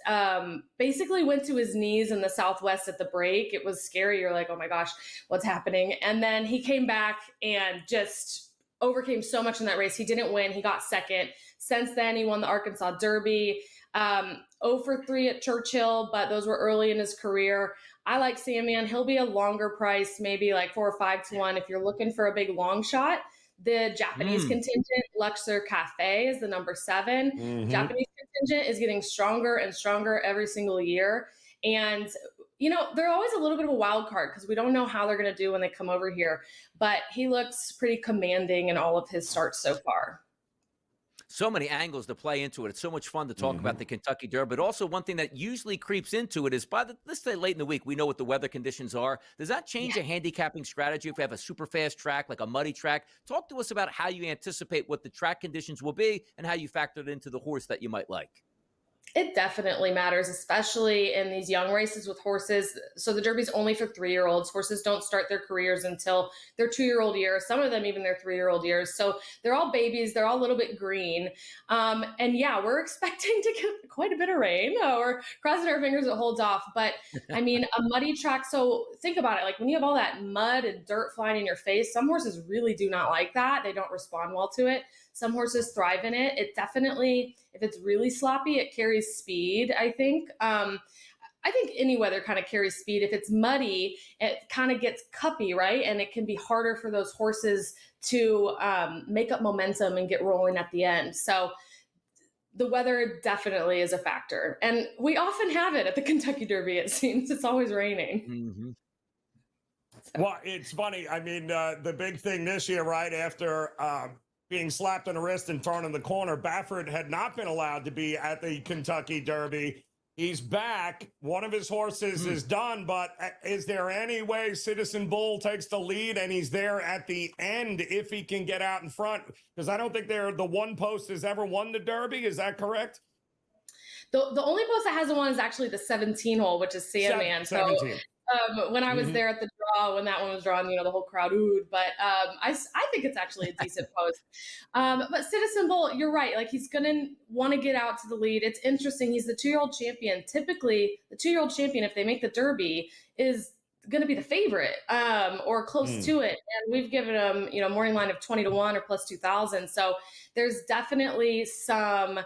basically went to his knees in the Southwest at the break. It was scary. You're like, oh my gosh, what's happening? And then he came back and just overcame so much in that race. He didn't win. He got second. Since then, he won the Arkansas Derby. 0 for 3 at Churchill, but those were early in his career. I like Sandman. He'll be a longer price, maybe like 4 or 5 to 1 if you're looking for a big long shot. The Japanese contingent, Luxor Cafe, is the number 7. Japanese contingent is getting stronger and stronger every single year. And, they're always a little bit of a wild card because we don't know how they're going to do when they come over here. But he looks pretty commanding in all of his starts so far. So many angles to play into it. It's so much fun to talk about the Kentucky Derby, but also one thing that usually creeps into it is let's say late in the week, we know what the weather conditions are. Does that change a handicapping strategy if we have a super fast track, like a muddy track? Talk to us about how you anticipate what the track conditions will be and how you factor it into the horse that you might like. It definitely matters, especially in these young races with horses. So the Derby's only for 3-year-olds. Horses don't start their careers until their 2-year-old years, some of them even their 3-year-old years. So they're all babies. They're all a little bit green. And yeah, we're expecting to get quite a bit of rain. We're crossing our fingers it holds off. But I mean, a muddy track. So think about it. Like when you have all that mud and dirt flying in your face, some horses really do not like that. They don't respond well to it. Some horses thrive in it. It definitely, if it's really sloppy, it carries speed, I think. I think any weather kind of carries speed. If it's muddy, it kind of gets cuppy, right? And it can be harder for those horses to make up momentum and get rolling at the end. So the weather definitely is a factor. And we often have it at the Kentucky Derby, it seems. It's always raining. Well, it's funny. I mean, the big thing this year, right after being slapped on the wrist and thrown in the corner, Baffert had not been allowed to be at the Kentucky Derby. He's back. One of his horses is done, but is there any way Citizen Bull takes the lead and he's there at the end if he can get out in front? Because I don't think the one post has ever won the Derby. Is that correct? The only post that hasn't won is actually the 17 hole, which is Sandman. So 17. when I was there at the draw, when that one was drawn, the whole crowd oohed. But I think it's actually a decent post. But Citizen Bowl, you're right. Like, he's going to want to get out to the lead. It's interesting. He's the 2-year-old champion. Typically, the 2-year-old champion, if they make the Derby, is going to be the favorite or close to it. And we've given him, morning line of 20-1 or plus 2,000. So there's definitely some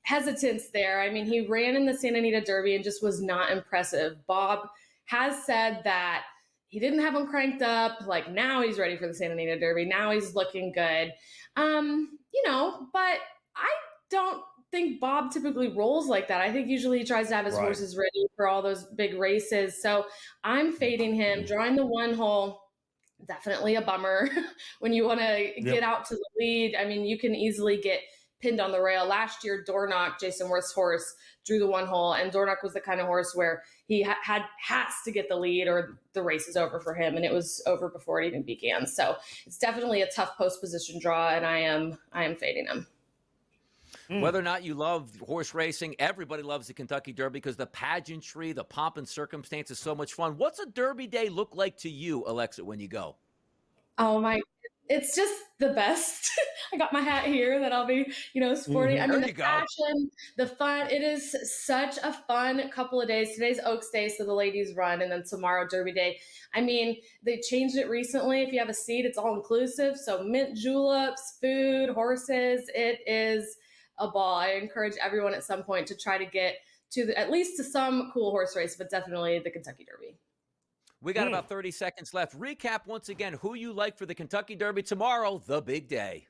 hesitance there. I mean, he ran in the Santa Anita Derby and just was not impressive. Bob has said that he didn't have him cranked up. Like, now he's ready for the Santa Anita Derby. Now he's looking good. But I don't think Bob typically rolls like that. I think usually he tries to have his horses ready for all those big races. So I'm fading him. Drawing the 1 hole, definitely a bummer when you want to get out to the lead. I mean, you can easily get pinned on the rail. Last year, Dornoch, Jason Worth's horse, drew the 1 hole, and Dornoch was the kind of horse where he has to get the lead or the race is over for him, and it was over before it even began. So it's definitely a tough post position draw, and I am fading him. Whether or not you love horse racing, everybody loves the Kentucky Derby because the pageantry, the pomp and circumstance is so much fun. What's a Derby day look like to you, Alexa, when you go? Oh my, it's just the best. I got my hat here that I'll be, sporting. I mean, the fashion, the fun. It is such a fun couple of days. Today's Oaks Day, so the ladies run, and then tomorrow Derby Day. I mean, they changed it recently. If you have a seat, it's all inclusive. So mint juleps, food, horses. It is a ball. I encourage everyone at some point to try to get to at least to some cool horse race, but definitely the Kentucky Derby. We got about 30 seconds left. Recap once again who you like for the Kentucky Derby tomorrow, the big day.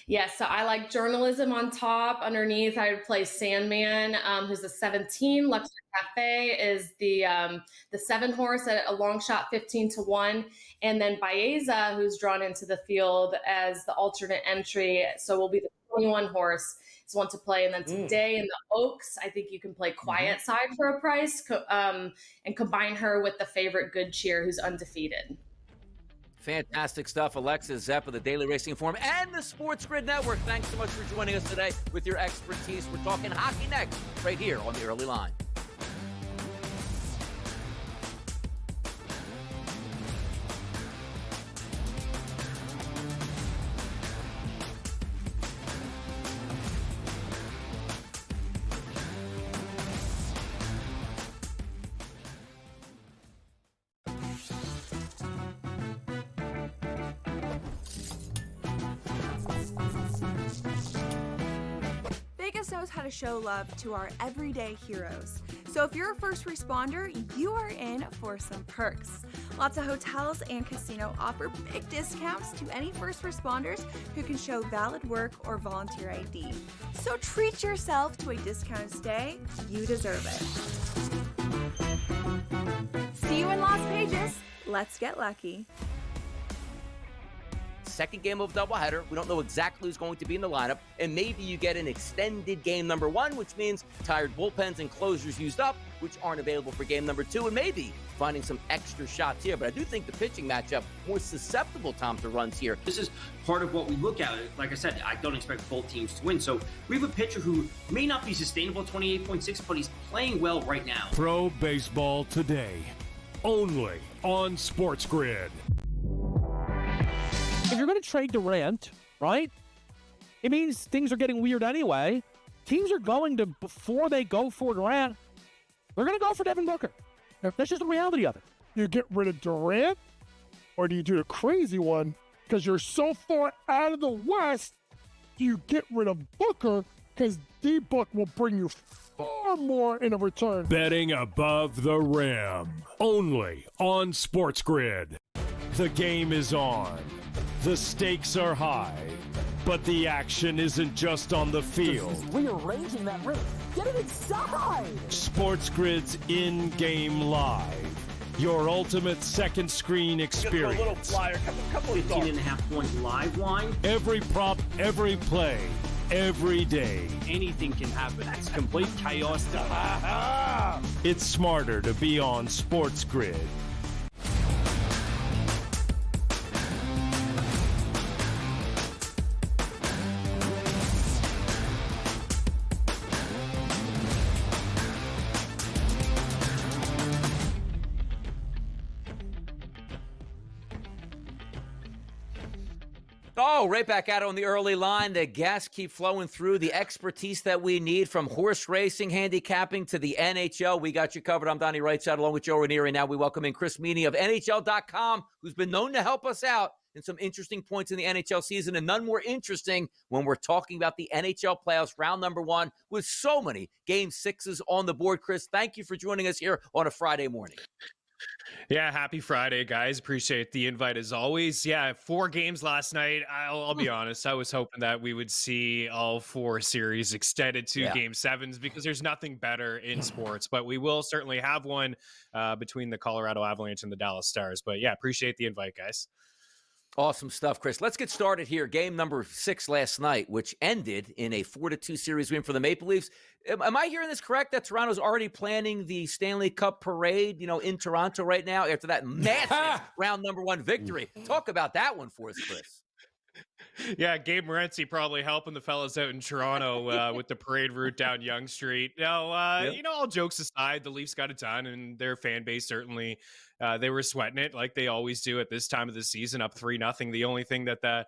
Yes, so I like Journalism on top. Underneath, I would play Sandman, who's a 17. Luxor Cafe is the 7 horse at a long shot, 15-1. And then Baeza, who's drawn into the field as the alternate entry. So will be the 21 horse. It's one to play. And then today in the Oaks, I think you can play Quiet Side for a price and combine her with the favorite Good Cheer, who's undefeated. Fantastic stuff. Alexa Zepp of the Daily Racing Forum and the SportsGrid Network. Thanks so much for joining us today with your expertise. We're talking hockey next, right here on the Early Line. Vegas knows how to show love to our everyday heroes. So if you're a first responder, you are in for some perks. Lots of hotels and casino offer big discounts to any first responders who can show valid work or volunteer ID. So treat yourself to a discounted stay. You deserve it. See you in Las Vegas. Let's get lucky. Second game of doubleheader. We don't know exactly who's going to be in the lineup, and maybe you get an extended game number 1, which means tired bullpens and closers used up, which aren't available for game number 2, and maybe finding some extra shots here. But I do think the pitching matchup more susceptible, Tom, to runs here. This is part of what we look at. Like I said, I don't expect both teams to win. So we have a pitcher who may not be sustainable at 28.6, but he's playing well right now. Pro Baseball Today, only on SportsGrid. If you're going to trade Durant, right, it means things are getting weird anyway. Teams are going to, before they go for Durant, they're going to go for Devin Booker. That's just the reality of it. You get rid of Durant, or do you do the crazy one? Because you're so far out of the West, you get rid of Booker because D-Book will bring you far more in a return. Betting above the rim, only on SportsGrid. The game is on. The stakes are high, but the action isn't just on the field. He's rearranging that roof. Get it inside! SportsGrid's in-game live. Your ultimate second screen experience. A little flyer, couple 15.5 points live line. Every prop, every play, every day. Anything can happen. That's complete chaos. It's smarter to be on SportsGrid. Oh, right back at it on the early line. The guests keep flowing through. The expertise that we need, from horse racing, handicapping to the NHL. We got you covered. I'm Donnie Rightside along with Joe Ranieri. Now we welcome in Chris Meany of NHL.com, who's been known to help us out in some interesting points in the NHL season, and none more interesting when we're talking about the NHL playoffs, round number 1, with so many Game 6s on the board. Chris, thank you for joining us here on a Friday morning. Yeah, happy Friday, guys. Appreciate the invite as always. Yeah, 4 games last night. I'll be honest, I was hoping that we would see all 4 series extended to Game 7s because there's nothing better in sports. But we will certainly have one between the Colorado Avalanche and the Dallas Stars. But yeah, appreciate the invite, guys. Awesome stuff, Chris. Let's get started here. Game number 6 last night, which ended in a 4-2 series win for the Maple Leafs. Am I hearing this correct, that Toronto's already planning the Stanley Cup parade, in Toronto right now after that massive round number 1 victory? Talk about that one for us, Chris. Yeah, Gabe Morency probably helping the fellas out in Toronto with the parade route down Yonge Street. No, all jokes aside, the Leafs got it done, and their fan base certainly they were sweating it like they always do at this time of the season, up 3-0. The only thing that the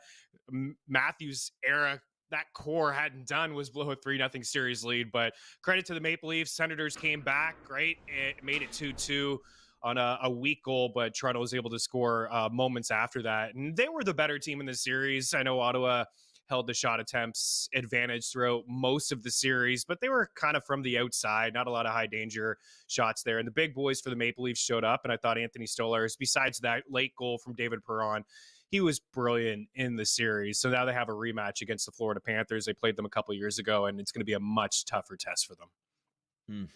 Matthews era, that core, hadn't done was blow a 3-0 series lead. But credit to the Maple Leafs. Senators came back, right? It made it 2-2 on a weak goal, but Toronto was able to score moments after that. And they were the better team in the series. I know Ottawa held the shot attempts advantage throughout most of the series, but they were kind of from the outside, not a lot of high danger shots there. And the big boys for the Maple Leafs showed up, and I thought Anthony Stolarz, besides that late goal from David Perron, he was brilliant in the series. So now they have a rematch against the Florida Panthers. They played them a couple years ago, and it's going to be a much tougher test for them.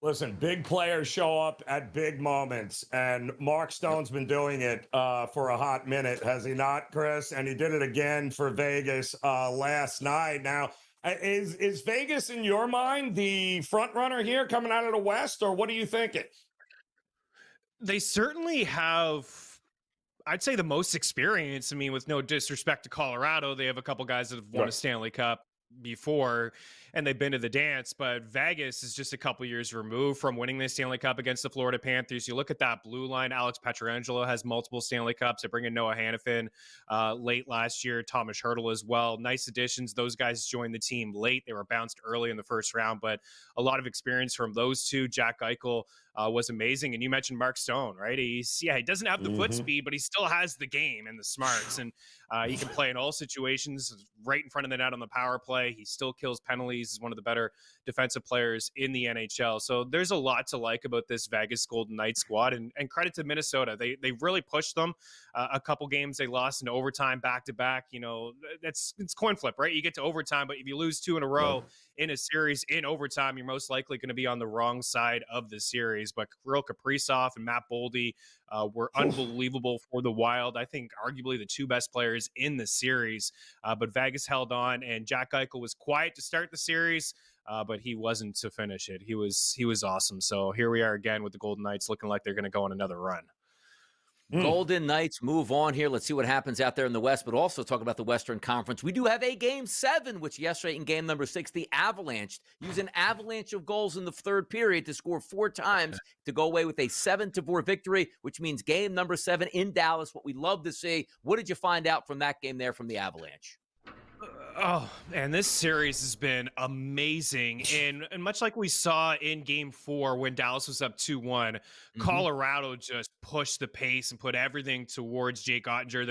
Listen, big players show up at big moments, and Mark Stone's been doing it for a hot minute, has he not, Chris? And he did it again for Vegas last night. Now, is Vegas, in your mind, the front runner here coming out of the West, or what are you thinking? They certainly have, I'd say, the most experience. I mean, with no disrespect to Colorado, they have a couple guys that have won a Stanley Cup before, and they've been to the dance, but Vegas is just a couple years removed from winning the Stanley Cup against the Florida Panthers. You look at that blue line, Alex Pietrangelo has multiple Stanley Cups. They bring in Noah Hannafin late last year, Thomas Hertl as well. Nice additions. Those guys joined the team late. They were bounced early in the first round, but a lot of experience from those two. Jack Eichel was amazing. And you mentioned Mark Stone, right? He doesn't have the foot speed, but he still has the game and the smarts. And he can play in all situations, right in front of the net on the power play. He still kills penalties. He's one of the better defensive players in the NHL. So there's a lot to like about this Vegas Golden Knights squad. And credit to Minnesota. They really pushed them. A couple games they lost in overtime back-to-back. It's coin flip, right? You get to overtime, but if you lose 2 in a row in a series in overtime, you're most likely going to be on the wrong side of the series. But Kirill Kaprizov and Matt Boldy were unbelievable for the Wild. I think arguably the 2 best players in the series. But Vegas held on, and Jack Eichel was quiet to start the series, but he wasn't to finish it. He was awesome. So here we are again with the Golden Knights looking like they're going to go on another run. Golden Knights move on here. Let's see what happens out there in the West, but also talk about the Western Conference. We do have a Game 7, which yesterday in game number 6, the Avalanche used an avalanche of goals in the third period to score 4 times to go away with a 7-4 victory, which means game number 7 in Dallas, what we love to see. What did you find out from that game there from the Avalanche? Oh, and this series has been amazing. And much like we saw in game 4 when Dallas was up 2-1, Colorado just pushed the pace and put everything towards Jake Ottinger.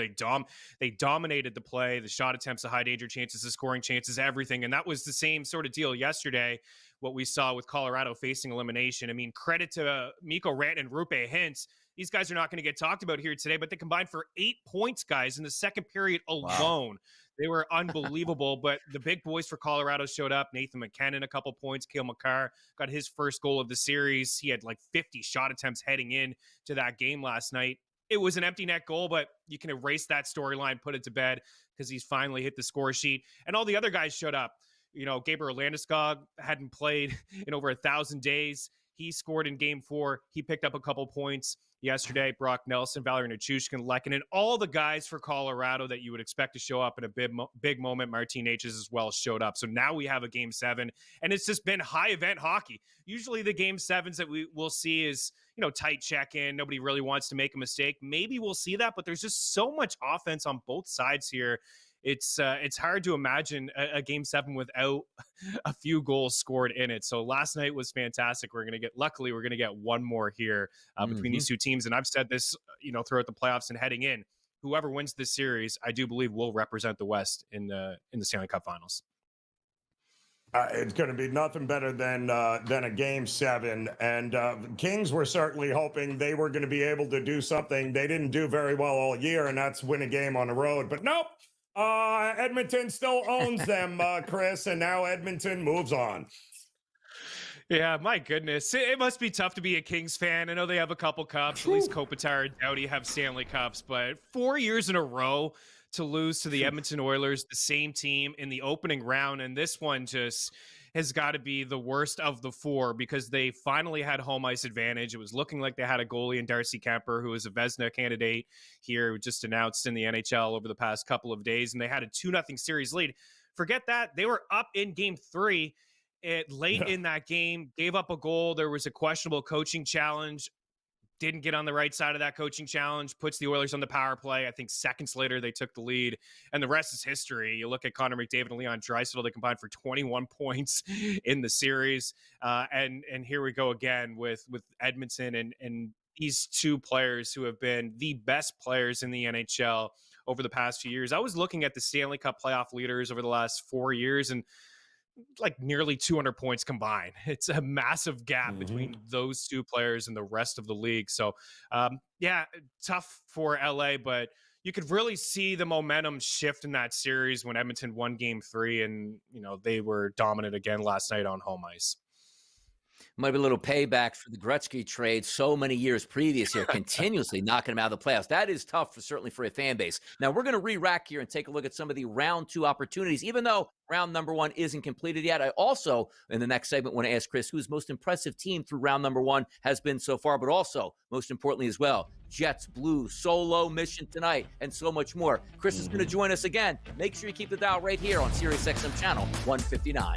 They dominated the play, the shot attempts, the high danger chances, the scoring chances, everything. And that was the same sort of deal yesterday, what we saw with Colorado facing elimination. I mean, credit to Mikko Rantanen and Roope Hintz. These guys are not going to get talked about here today, but they combined for 8 points, guys, in the second period alone. Wow. They were unbelievable, but the big boys for Colorado showed up. Nathan McKinnon, a couple points. Cale Makar got his first goal of the series. He had like 50 shot attempts heading in to that game last night. It was an empty net goal, but you can erase that storyline, put it to bed, because he's finally hit the score sheet. And all the other guys showed up. Gabriel Landeskog hadn't played in over 1,000 days. He scored in game 4. He picked up a couple points yesterday. Brock Nelson, Valerie Nichushkin, Lehkonen, all the guys for Colorado that you would expect to show up in a big moment. Martin H's as well showed up. So now we have a game 7, and it's just been high event hockey. Usually the game 7s that we will see is, tight check-in. Nobody really wants to make a mistake. Maybe we'll see that, but there's just so much offense on both sides here. It's hard to imagine a game 7 without a few goals scored in it. So last night was fantastic. Luckily, we're going to get one more here between these two teams. And I've said this, throughout the playoffs and heading in, whoever wins this series, I do believe will represent the West in the Stanley Cup Finals. It's going to be nothing better than a game 7. And Kings were certainly hoping they were going to be able to do something they didn't do very well all year, and that's win a game on the road. But nope. Edmonton still owns them, Chris, and now Edmonton moves on. Yeah, my goodness. It must be tough to be a Kings fan. I know they have a couple cups. At least Kopitar and Doughty have Stanley Cups, but 4 years in a row to lose to the Edmonton Oilers, the same team in the opening round, and this one just has got to be the worst of the 4 because they finally had home ice advantage. It was looking like they had a goalie in Darcy Kemper, who is a Vezina candidate here, just announced in the NHL over the past couple of days, and they had a 2-0 series lead. Forget that. They were up in game 3 late in that game, gave up a goal. There was a questionable coaching challenge. Didn't get on the right side of that coaching challenge, puts the Oilers on the power play. I think seconds later, they took the lead, and the rest is history. You look at Connor McDavid and Leon Draisaitl, they combined for 21 points in the series. And here we go again with Edmonton and these two players who have been the best players in the NHL over the past few years. I was looking at the Stanley Cup playoff leaders over the last 4 years, and like nearly 200 points combined. It's a massive gap between those two players and the rest of the league. So, tough for LA, but you could really see the momentum shift in that series when Edmonton won game 3 and, they were dominant again last night on home ice. Might be a little payback for the Gretzky trade so many years previous here, continuously knocking him out of the playoffs. That is tough, certainly for a fan base. Now, we're going to re-rack here and take a look at some of the round 2 opportunities, even though round number 1 isn't completed yet. I also, in the next segment, want to ask Chris whose most impressive team through round number 1 has been so far, but also, most importantly as well, Jets, Blues, solo mission tonight, and so much more. Chris is going to join us again. Make sure you keep the dial right here on SiriusXM channel 159.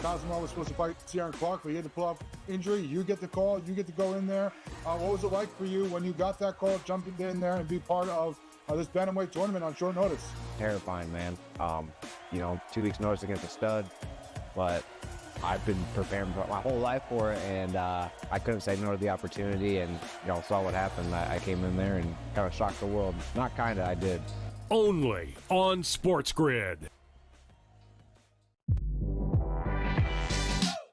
Cosmo was supposed to fight Ciaran Clark, but he had to pull up injury. You get the call. You get to go in there. What was it like for you when you got that call, jumping in there and be part of this bantamweight tournament on short notice? Terrifying, man. 2 weeks notice against a stud, but I've been preparing for my whole life for it, and I couldn't say no to the opportunity, and saw what happened. I came in there and kind of shocked the world. Not kind of, I did. Only on SportsGrid.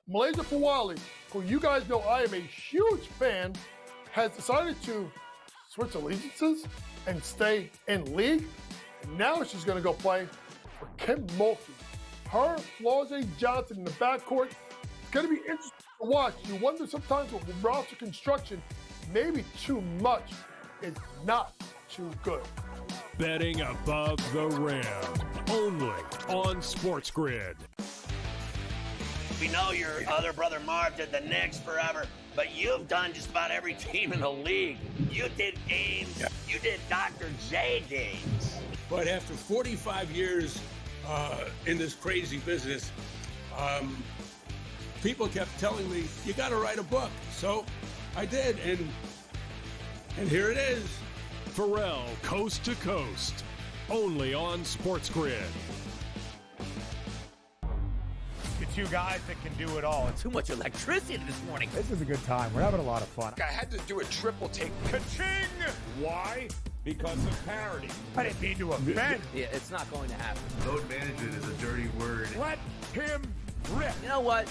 Malaysia Fawali, who you guys know I am a huge fan, has decided to switch allegiances and stay in league. And now she's going to go play for Kim Mulkey. Her, Flauze Johnson in the backcourt. It's going to be interesting to watch. You wonder sometimes with roster construction, maybe too much is not too good. Betting above the rim. Only on SportsGrid. We know your other brother Marv did the Knicks forever, but you've done just about every team in the league. You did Ames, you did Dr. J Dames. But after 45 years in this crazy business, people kept telling me, you got to write a book. So I did, and here it is. Pharrell, Coast to Coast, only on SportsGrid. The two guys that can do it all. Too much electricity this morning. This is a good time. We're having a lot of fun. I had to do a triple take. Ka-ching! Why? Because of parity. I didn't mean to offend. Yeah, it's not going to happen. Load management is a dirty word. Let him rip. You know what?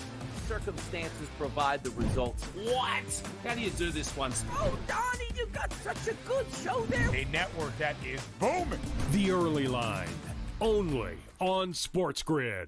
circumstances provide the results. What? How do you do this one? Oh, Donnie, you got such a good show there. A network that is booming. The Early Line, only on SportsGrid.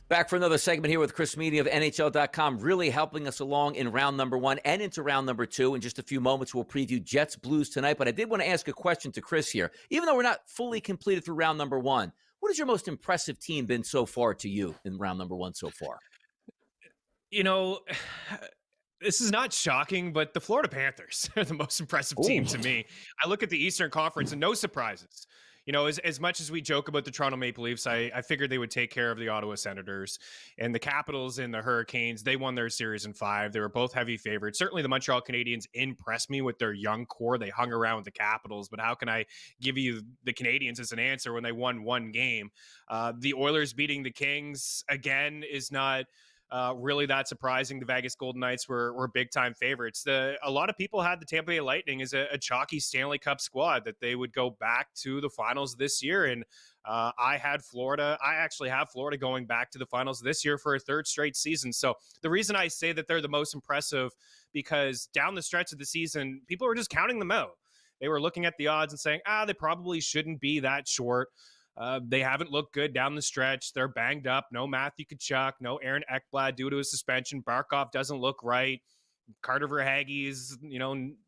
Back for another segment here with Chris Meany of NHL.com, really helping us along in round number 1 and into round number 2. In just a few moments, we'll preview Jets Blues tonight. But I did want to ask a question to Chris here. Even though we're not fully completed through round number 1, what has your most impressive team been so far to you in round number 1 so far? You know, this is not shocking, but the Florida Panthers are the most impressive team to me. I look at the Eastern Conference and no surprises. You know, as much as we joke about the Toronto Maple Leafs, I figured they would take care of the Ottawa Senators. And the Capitals and the Hurricanes, they won their series in 5. They were both heavy favorites. Certainly the Montreal Canadiens impressed me with their young core. They hung around with the Capitals, but how can I give you the Canadiens as an answer when they won 1 game? The Oilers beating the Kings, again, is not really that surprising. The Vegas Golden Knights were big-time favorites. A lot of people had the Tampa Bay Lightning as a chalky Stanley Cup squad, that they would go back to the finals this year. And I had Florida. I actually have Florida going back to the finals this year for a 3rd straight season. So the reason I say that they're the most impressive, because down the stretch of the season, people were just counting them out. They were looking at the odds and saying, they probably shouldn't be that short. They haven't looked good down the stretch. They're banged up. No Matthew Tkachuk, no Aaron Ekblad due to a suspension. Barkov doesn't look right. Carter Verhaeghe is,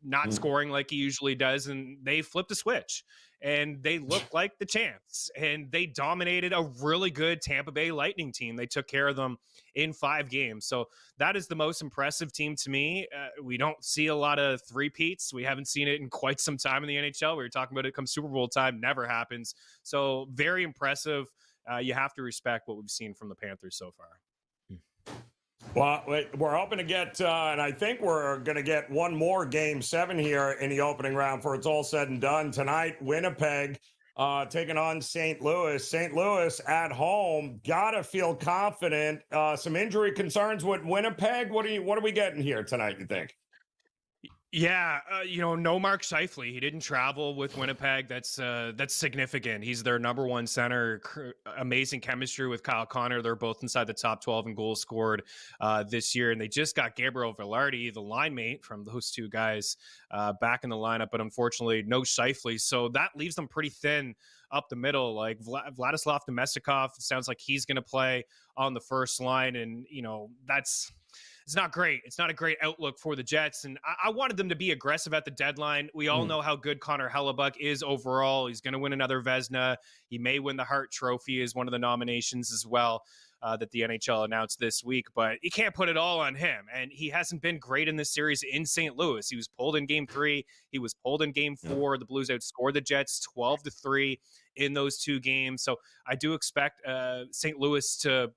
not scoring like he usually does. And they flipped a switch and they look like the champs, and they dominated a really good Tampa Bay Lightning team. They took care of them in 5 games. So that is the most impressive team to me. We don't see a lot of three-peats. We haven't seen it in quite some time in the NHL. We were talking about it come Super Bowl time, never happens. So very impressive. You have to respect what we've seen from the Panthers so far. Well, we're hoping to get, and I think we're going to get one more Game 7 here in the opening round for it's all said and done. Tonight, Winnipeg taking on St. Louis. St. Louis at home. Got to feel confident. Some injury concerns with Winnipeg. What are we getting here tonight, you think? Yeah, no Mark Scheifele. He didn't travel with Winnipeg. That's significant. He's their number 1 center. Amazing chemistry with Kyle Connor. They're both inside the top 12 in goals scored this year. And they just got Gabriel Velarde, the line mate from those 2 guys, back in the lineup. But unfortunately, no Scheifele. So that leaves them pretty thin up the middle. Like Vladislav Domestikov, it sounds like he's going to play on the first line. And, it's not great. It's not a great outlook for the Jets. And I wanted them to be aggressive at the deadline. We all know how good Connor Hellebuck is overall. He's going to win another Vezina. He may win the Hart Trophy as one of the nominations as well that the NHL announced this week. But you can't put it all on him. And he hasn't been great in this series in St. Louis. He was pulled in Game 3. He was pulled in Game 4. The Blues outscored the Jets 12-3 in those 2 games. So I do expect St. Louis to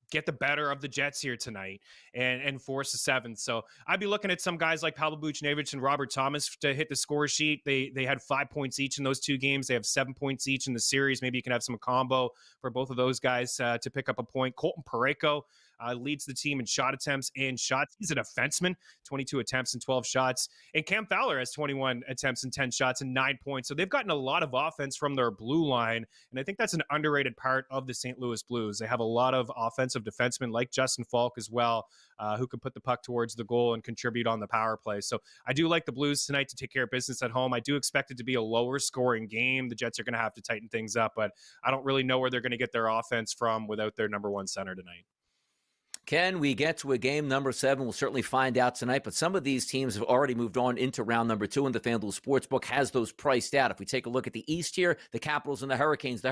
get the better of the Jets here tonight and force a 7th. So I'd be looking at some guys like Pavel Buchnevich and Robert Thomas to hit the score sheet. They had 5 points each in those 2 games. They have 7 points each in the series. Maybe you can have some combo for both of those guys to pick up a point. Colton Parayko leads the team in shot attempts and shots. He's a defenseman, 22 attempts and 12 shots. And Cam Fowler has 21 attempts and 10 shots and 9 points. So they've gotten a lot of offense from their blue line. And I think that's an underrated part of the St. Louis Blues. They have a lot of offensive defensemen like Justin Falk as well, who can put the puck towards the goal and contribute on the power play. So I do like the Blues tonight to take care of business at home. I do expect it to be a lower scoring game. The Jets are going to have to tighten things up, but I don't really know where they're going to get their offense from without their number 1 center tonight. Can we get to a game number 7? We'll certainly find out tonight, but some of these teams have already moved on into round number 2, and the FanDuel Sportsbook has those priced out. If we take a look at the East here, the Capitals and the Hurricanes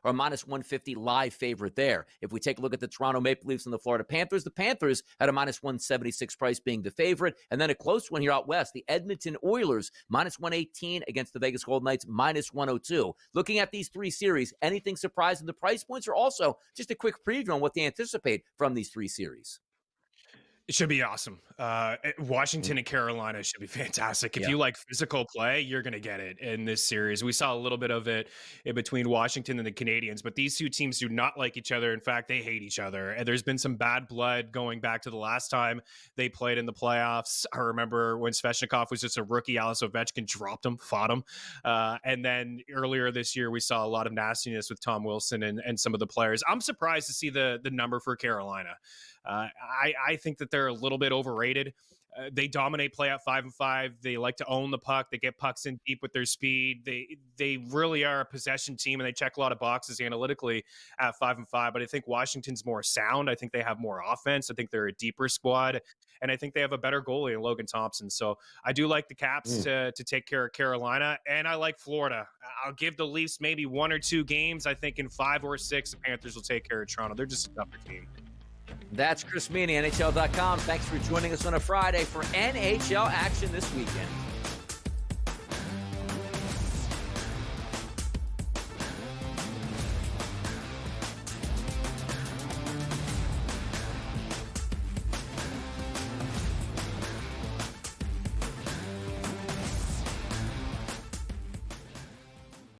are minus 150 live favorite there. If we take a look at the Toronto Maple Leafs and the Florida Panthers had a minus 176 price being the favorite, and then a close one here out west, the Edmonton Oilers, minus 118 against the Vegas Golden Knights, minus 102. Looking at these 3 series, anything surprising the price points, or also just a quick preview on what they anticipate from these 3 series? It should be awesome. Washington and Carolina should be fantastic. If Yeah. you like physical play, you're going to get it in this series. We saw a little bit of it in between Washington and the Canadians, but these two teams do not like each other. In fact, they hate each other. And there's been some bad blood going back to the last time they played in the playoffs. I remember when Svechnikov was just a rookie, Alex Ovechkin dropped him, fought him. And then earlier this year, we saw a lot of nastiness with Tom Wilson and some of the players. I'm surprised to see the number for Carolina. I think that they're a little bit overrated. They dominate play at 5-5. They like to own the puck. They get pucks in deep with their speed. They really are a possession team, and they check a lot of boxes analytically at 5-5. But I think Washington's more sound. I think they have more offense. I think they're a deeper squad, and I think they have a better goalie in Logan Thompson. So I do like the Caps to take care of Carolina, and I like Florida. I'll give the Leafs maybe 1 or 2 games. I think in 5 or 6, the Panthers will take care of Toronto. They're just a tougher team. That's Chris Meany, NHL.com. Thanks for joining us on a Friday for NHL action this weekend.